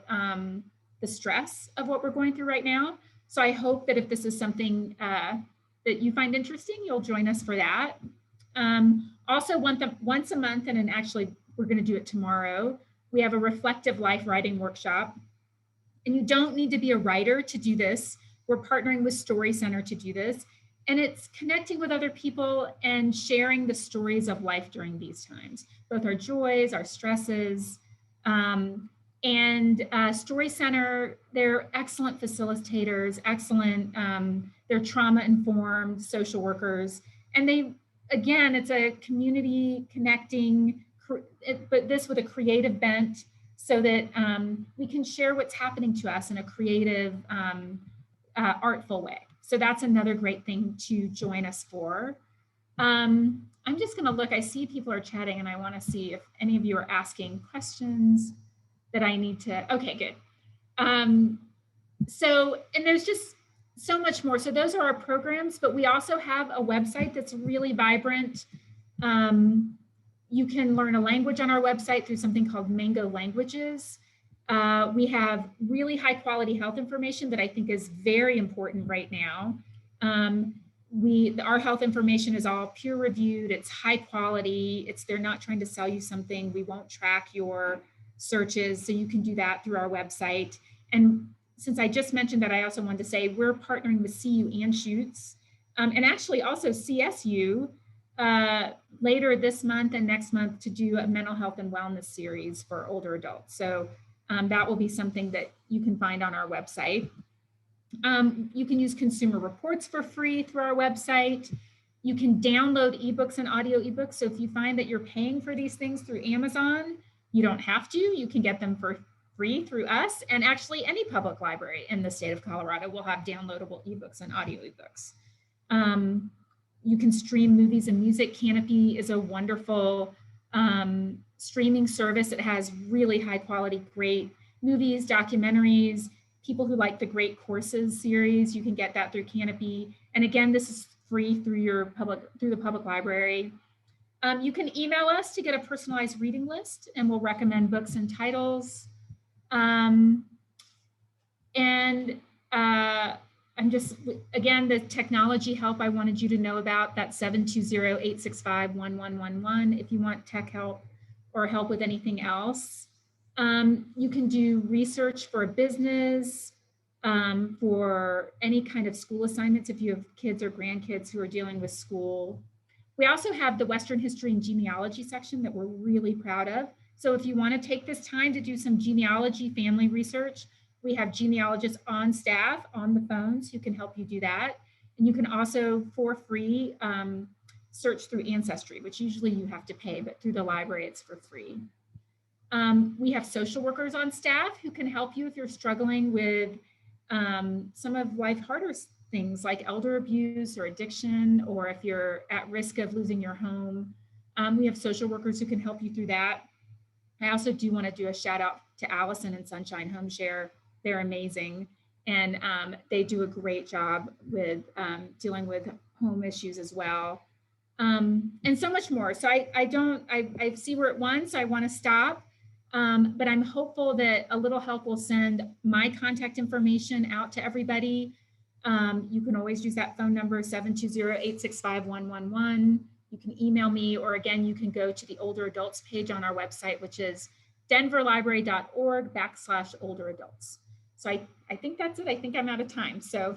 stress of what we're going through right now. So I hope that if this is something that you find interesting, you'll join us for that. Also, once a month, and actually we're going to do it tomorrow, we have a reflective life writing workshop. And you don't need to be a writer to do this. We're partnering with Story Center to do this. And it's connecting with other people and sharing the stories of life during these times, both our joys, our stresses. Story Center, they're excellent facilitators, excellent, they're trauma-informed social workers. And again, it's a community connecting, but this with a creative bent, so that we can share what's happening to us in a creative, artful way. So that's another great thing to join us for. I'm just going to look, I see people are chatting, and I want to see if any of you are asking questions that I need to, okay, good. And there's just so much more. So those are our programs, but we also have a website that's really vibrant. You can learn a language on our website through something called Mango Languages. We have really high quality health information that I think is very important right now. Our health information is all peer reviewed, it's high quality, they're not trying to sell you something, we won't track your searches, so you can do that through our website. And since I just mentioned that, I also wanted to say we're partnering with CU Anschutz, and actually also CSU later this month and next month to do a mental health and wellness series for older adults. So that will be something that you can find on our website. You can use consumer reports for free through our website. You can download ebooks and audio ebooks. So if you find that you're paying for these things through Amazon, you don't have to. You can get them for free through us. And actually any public library in the state of Colorado will have downloadable ebooks and audio ebooks. You can stream movies and music. Canopy is a wonderful streaming service. It has really high quality, great movies, documentaries. People who like the Great Courses series, you can get that through Canopy. And again, this is free through the public library. You can email us to get a personalized reading list, and we'll recommend books and titles. I'm just, again, the technology help I wanted you to know about, that 720-865-1111 if you want tech help or help with anything else. You can do research for a business, for any kind of school assignments if you have kids or grandkids who are dealing with school. We also have the Western History and Genealogy section that we're really proud of. So if you want to take this time to do some genealogy family research, we have genealogists on staff on the phones who can help you do that. And you can also, for free, search through Ancestry, which usually you have to pay, but through the library, it's for free. We have social workers on staff who can help you if you're struggling with some of life harder things like elder abuse or addiction, or if you're at risk of losing your home. We have social workers who can help you through that. I also do want to do a shout out to Allison and Sunshine Home Share. They're amazing. And they do a great job with dealing with home issues as well. And so much more. So I see we're at one, so I want to stop. But I'm hopeful that a little help will send my contact information out to everybody. You can always use that phone number, 720-865-111. You can email me, or again, you can go to the older adults page on our website, which is denverlibrary.org/older adults. So I think that's it. I think I'm out of time. So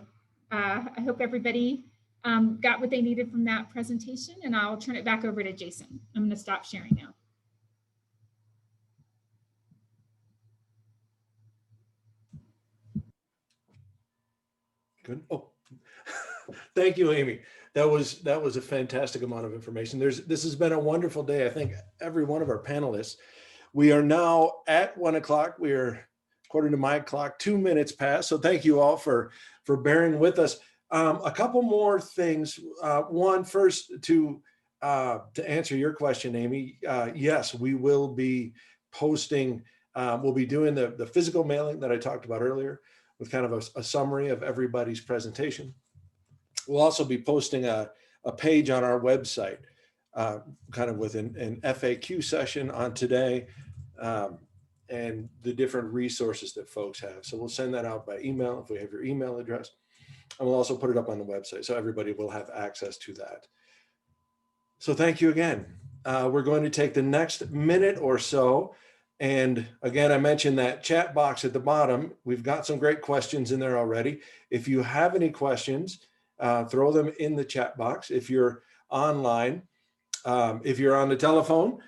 I hope everybody got what they needed from that presentation, and I'll turn it back over to Jason. I'm going to stop sharing now. Good. Oh, thank you, Amy. That was a fantastic amount of information. This has been a wonderful day. I think every one of our panelists. We are now at 1 o'clock. We are, according to my clock, 2 minutes past. So thank you all for bearing with us. A couple more things. One, first to answer your question, Amy. Yes, we will be posting. We'll be doing the physical mailing that I talked about earlier, with kind of a summary of everybody's presentation. We'll also be posting a page on our website, kind of with an FAQ session on today, and the different resources that folks have. So we'll send that out by email if we have your email address. And we'll also put it up on the website so everybody will have access to that. So thank you again. We're going to take the next minute or so. And again, I mentioned that chat box at the bottom. We've got some great questions in there already. If you have any questions, throw them in the chat box. If you're online, if you're on the telephone,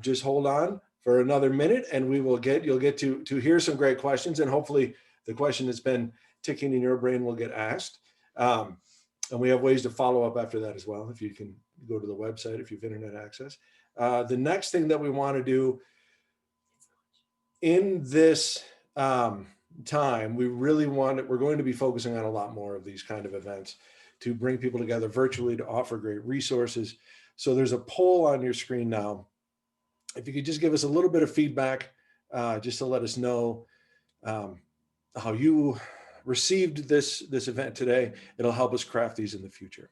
just hold on for another minute and you'll get to hear some great questions, and hopefully the question that's been ticking in your brain will get asked. And we have ways to follow up after that as well, if you can go to the website, if you have internet access. The next thing that we want to do in this time, we're going to be focusing on a lot more of these kind of events to bring people together virtually, to offer great resources. So there's a poll on your screen now. If you could just give us a little bit of feedback, just to let us know how you received this event today, it'll help us craft these in the future.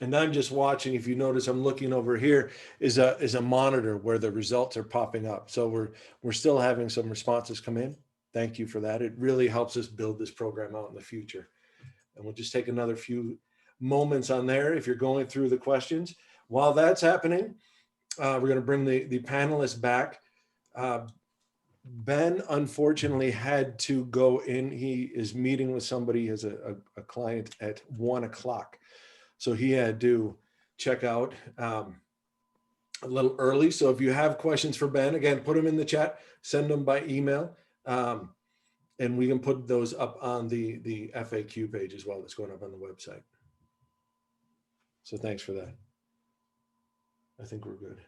And I'm just watching. If you notice, I'm looking over here is a monitor where the results are popping up. So we're still having some responses come in. Thank you for that. It really helps us build this program out in the future. And we'll just take another few moments on there if you're going through the questions. While that's happening, we're going to bring the panelists back. Ben unfortunately had to go in. He is meeting with somebody as a client at 1 o'clock. So he had to check out a little early. So if you have questions for Ben, again, put them in the chat, send them by email, and we can put those up on the FAQ page as well that's going up on the website. So thanks for that. I think we're good.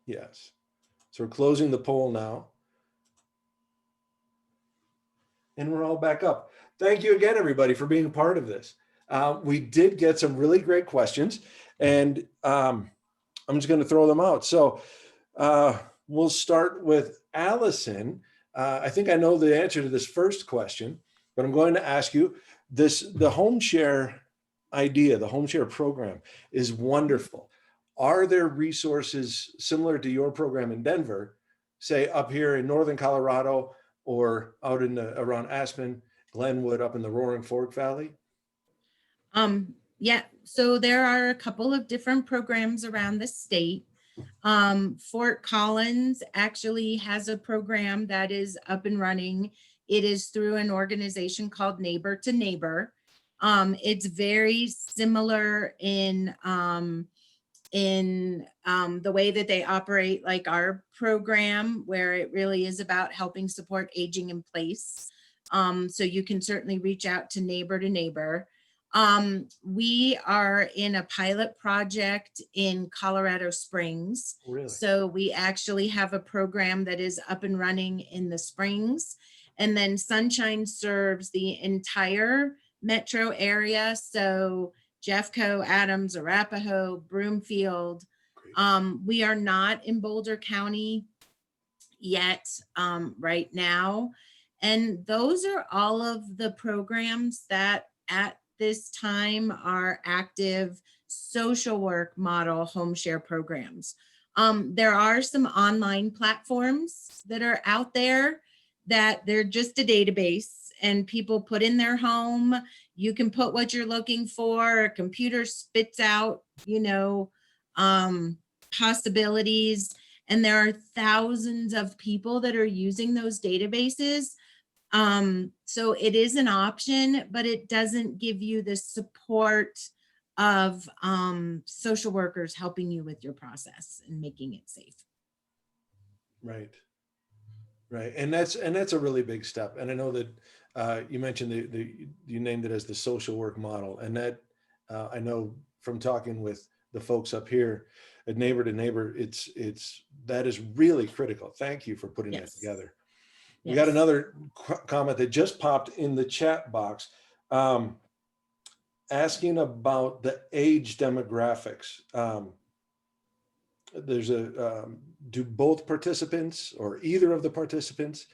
Yes. So we're closing the poll now. And we're all back up. Thank you again, everybody, for being a part of this. We did get some really great questions, and I'm just going to throw them out. So we'll start with Allison. I think I know the answer to this first question, but I'm going to ask you the home share idea, the home share program is wonderful. Are there resources similar to your program in Denver say up here in northern Colorado or out in around Aspen, Glenwood, up in the Roaring Fork Valley? Yeah, so there are a couple of different programs around the state. Fort Collins actually has a program that is up and running. It is through an organization called Neighbor to Neighbor. It's very similar in the way that they operate, like our program, where it really is about helping support aging in place. So you can certainly reach out to Neighbor to Neighbor. We are in a pilot project in Colorado Springs. Really? So we actually have a program that is up and running in the Springs. And then Sunshine serves the entire metro area. So Jeffco, Adams, Arapahoe, Broomfield. We are not in Boulder County yet right now. And those are all of the programs that at this time are active social work model home share programs. There are some online platforms that are out there that they're just a database and people put in their home. You can put what you're looking for. A computer spits out, possibilities. And there are thousands of people that are using those databases. So it is an option, but it doesn't give you the support of social workers helping you with your process and making it safe. Right. Right. And that's a really big step. And I know that you mentioned you named it as the social work model. And that I know from talking with the folks up here at Neighbor to Neighbor, that is really critical. Thank you for putting that together. We got another comment that just popped in the chat box asking about the age demographics. There's do both participants or either of the participants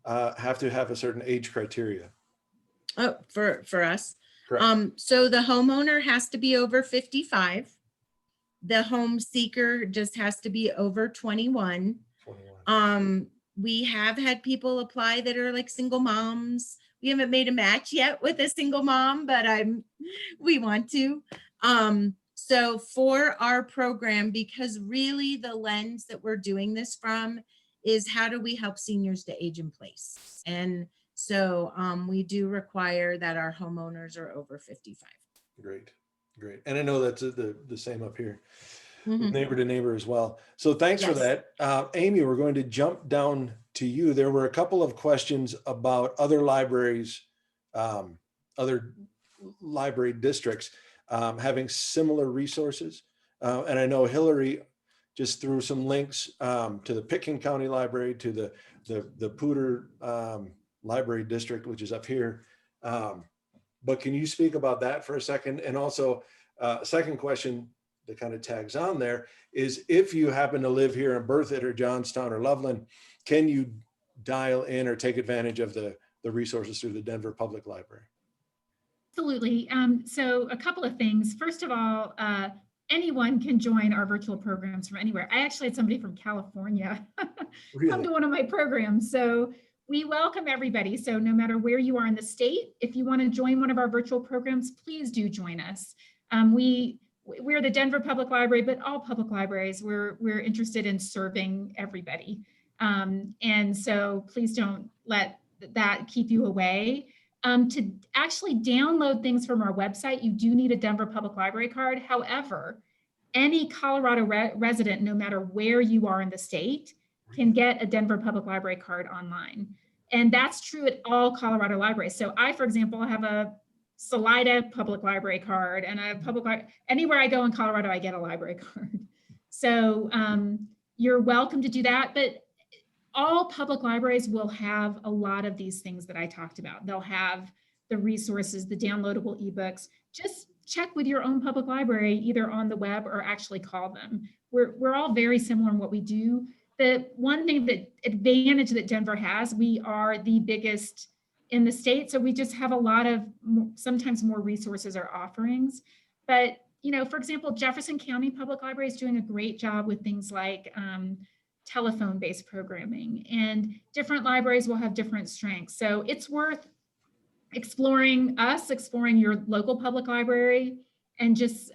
have to have a certain age criteria? Oh, for us. Correct. So the homeowner has to be over 55. The home seeker just has to be over 21. 21. We have had people apply that are like single moms. We haven't made a match yet with a single mom, but we want to. So for our program, because really the lens that we're doing this from is how do we help seniors to age in place? And so we do require that our homeowners are over 55. Great. And I know that's the same up here. Mm-hmm. Neighbor to Neighbor as well. So thanks for that. Amy, we're going to jump down to you. There were a couple of questions about other libraries, other library districts having similar resources. And I know Hillary just threw some links to the Pitkin County Library, to the Poudre Library District, which is up here. But can you speak about that for a second? And also, second question that kind of tags on there is, if you happen to live here in Berthoud or Johnstown or Loveland, can you dial in or take advantage of the resources through the Denver Public Library? Absolutely. So a couple of things. First of all, anyone can join our virtual programs from anywhere. I actually had somebody from California come to one of my programs. So we welcome everybody. So no matter where you are in the state, if you want to join one of our virtual programs, please do join us. We're the Denver Public Library, but all public libraries, we're interested in serving everybody. And so please don't let that keep you away. To actually download things from our website, you do need a Denver Public Library card. However, any Colorado resident, no matter where you are in the state, can get a Denver Public Library card online. And that's true at all Colorado libraries. So I, for example, have a Salida Public Library card, and anywhere I go in Colorado, I get a library card. So you're welcome to do that, but all public libraries will have a lot of these things that I talked about. They'll have the resources, the downloadable ebooks. Just check with your own public library, either on the web or actually call them. We're all very similar in what we do. The one thing, that advantage that Denver has, we are the biggest in the state. So we just have a lot of sometimes more resources or offerings. But, for example, Jefferson County Public Library is doing a great job with things like telephone-based programming, and different libraries will have different strengths. So it's worth exploring your local public library, and just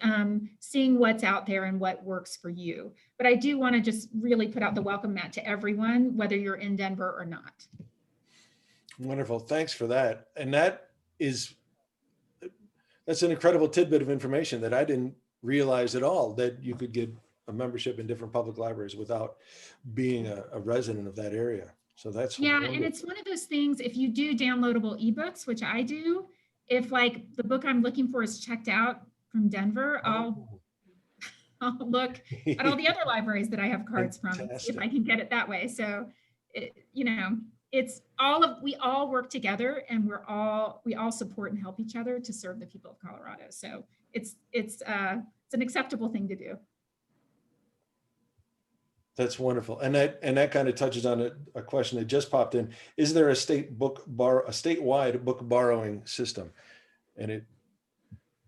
seeing what's out there and what works for you. But I do want to just really put out the welcome mat to everyone, whether you're in Denver or not. Wonderful. Thanks for that. And that's an incredible tidbit of information that I didn't realize at all, that you could get a membership in different public libraries without being a resident of that area. So that's wonderful. And it's one of those things, if you do downloadable ebooks, which I do, if like the book I'm looking for is checked out from Denver, I'll look at all the other libraries that I have cards from, if I can get it that way. So, it's we all work together, and we all support and help each other to serve the people of Colorado. So it's an acceptable thing to do. That's wonderful. And that kind of touches on a question that just popped in. Is there a statewide book borrowing system? And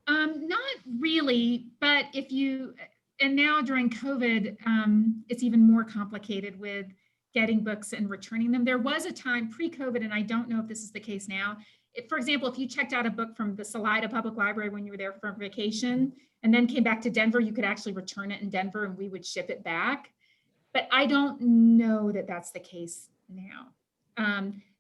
not really, but and now during COVID, it's even more complicated with getting books and returning them. There was a time pre-COVID, and I don't know if this is the case now. For example, if you checked out a book from the Salida Public Library when you were there for vacation and then came back to Denver, you could actually return it in Denver and we would ship it back. But I don't know that that's the case now.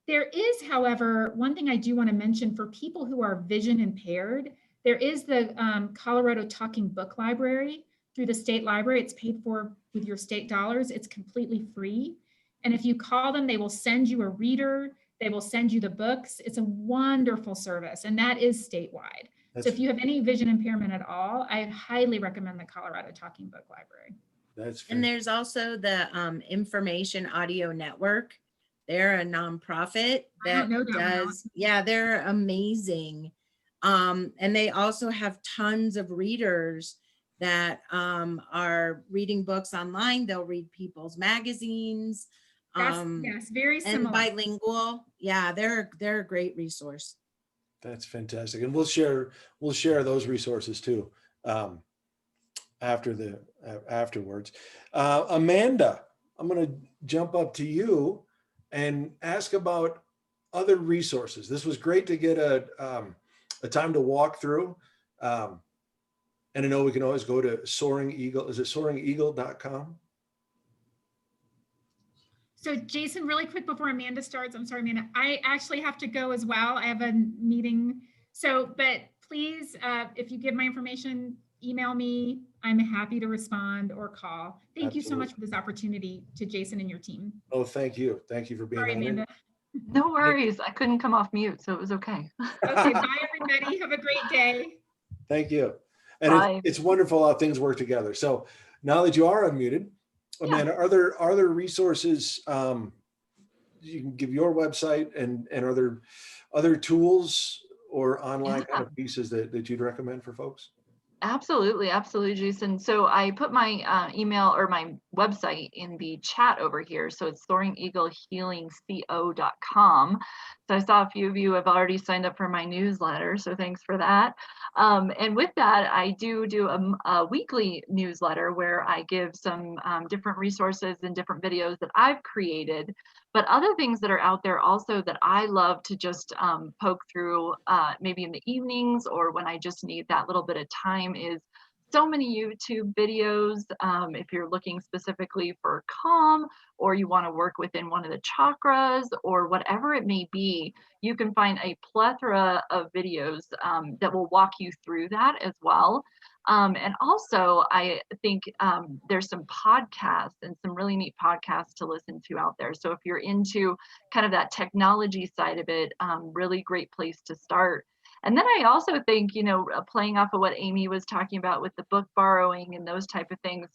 There is, however, one thing I do want to mention for people who are vision impaired, there is the Colorado Talking Book Library through the state library. It's paid for with your state dollars. It's completely free. And if you call them, they will send you a reader. They will send you the books. It's a wonderful service, and that is statewide. So if you have any vision impairment at all, I highly recommend the Colorado Talking Book Library. And there's also the Information Audio Network. They're a nonprofit that does, they're amazing. And they also have tons of readers that are reading books online. They'll read people's magazines. Yes, very similar. And bilingual. Yeah, they're a great resource. That's fantastic. And we'll share those resources too. Afterwards. Amanda, I'm going to jump up to you and ask about other resources. This was great to get a time to walk through. And I know we can always go to Soaring Eagle. Is it soaringeagle.com? So Jason, really quick before Amanda starts, I'm sorry, Amanda, I actually have to go as well. I have a meeting. But please, if you give my information, email me. I'm happy to respond or call. Thank you so much for this opportunity to Jason and your team. Oh, thank you. Thank you for being Sorry, Amanda. No worries. I couldn't come off mute, so it was okay. Okay, bye everybody. Have a great day. Thank you. And it's wonderful how things work together. So now that you are unmuted, Amanda, are there resources, you can give your website, and are there other tools or online kind of pieces that you'd recommend for folks? Absolutely, Jason. So I put my email or my website in the chat over here. So it's soaringeaglehealingco.com. So I saw a few of you have already signed up for my newsletter, so thanks for that. And with that, I do a weekly newsletter where I give some different resources and different videos that I've created, but other things that are out there also that I love to just poke through maybe in the evenings or when I just need that little bit of time is so many YouTube videos. If you're looking specifically for calm, or you want to work within one of the chakras, or whatever it may be, you can find a plethora of videos that will walk you through that as well. And also, I think there's some podcasts and some really neat podcasts to listen to out there. So if you're into kind of that technology side of it, really great place to start. And then I also think, playing off of what Amy was talking about with the book borrowing and those type of things,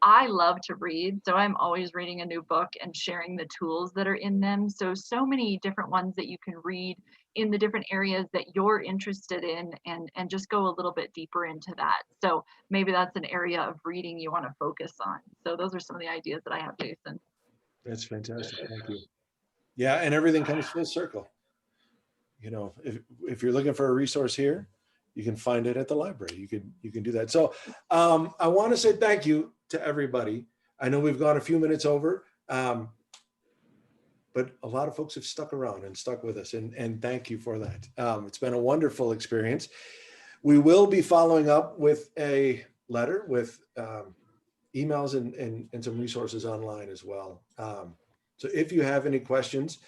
I love to read. So I'm always reading a new book and sharing the tools that are in them. So many different ones that you can read in the different areas that you're interested in, and just go a little bit deeper into that. So maybe that's an area of reading you want to focus on. So those are some of the ideas that I have, Jason. That's fantastic. Thank you. Yeah, and everything comes full circle. If you're looking for a resource here, you can find it at the library. You can do that. So I want to say thank you to everybody. I know we've gone a few minutes over. But a lot of folks have stuck around and stuck with us, and thank you for that. It's been a wonderful experience. We will be following up with a letter with emails and some resources online as well. So if you have any questions,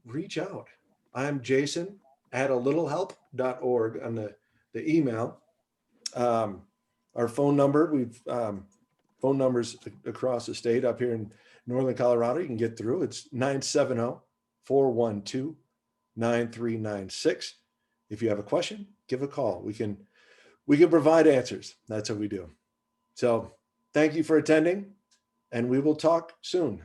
reach out. I'm Jason at alittlehelp.org on the email. Our phone number, we've phone numbers across the state. Up here in Northern Colorado, you can get through. It's 970-412-9396. If you have a question, give a call. We can provide answers. That's what we do. So thank you for attending, and we will talk soon.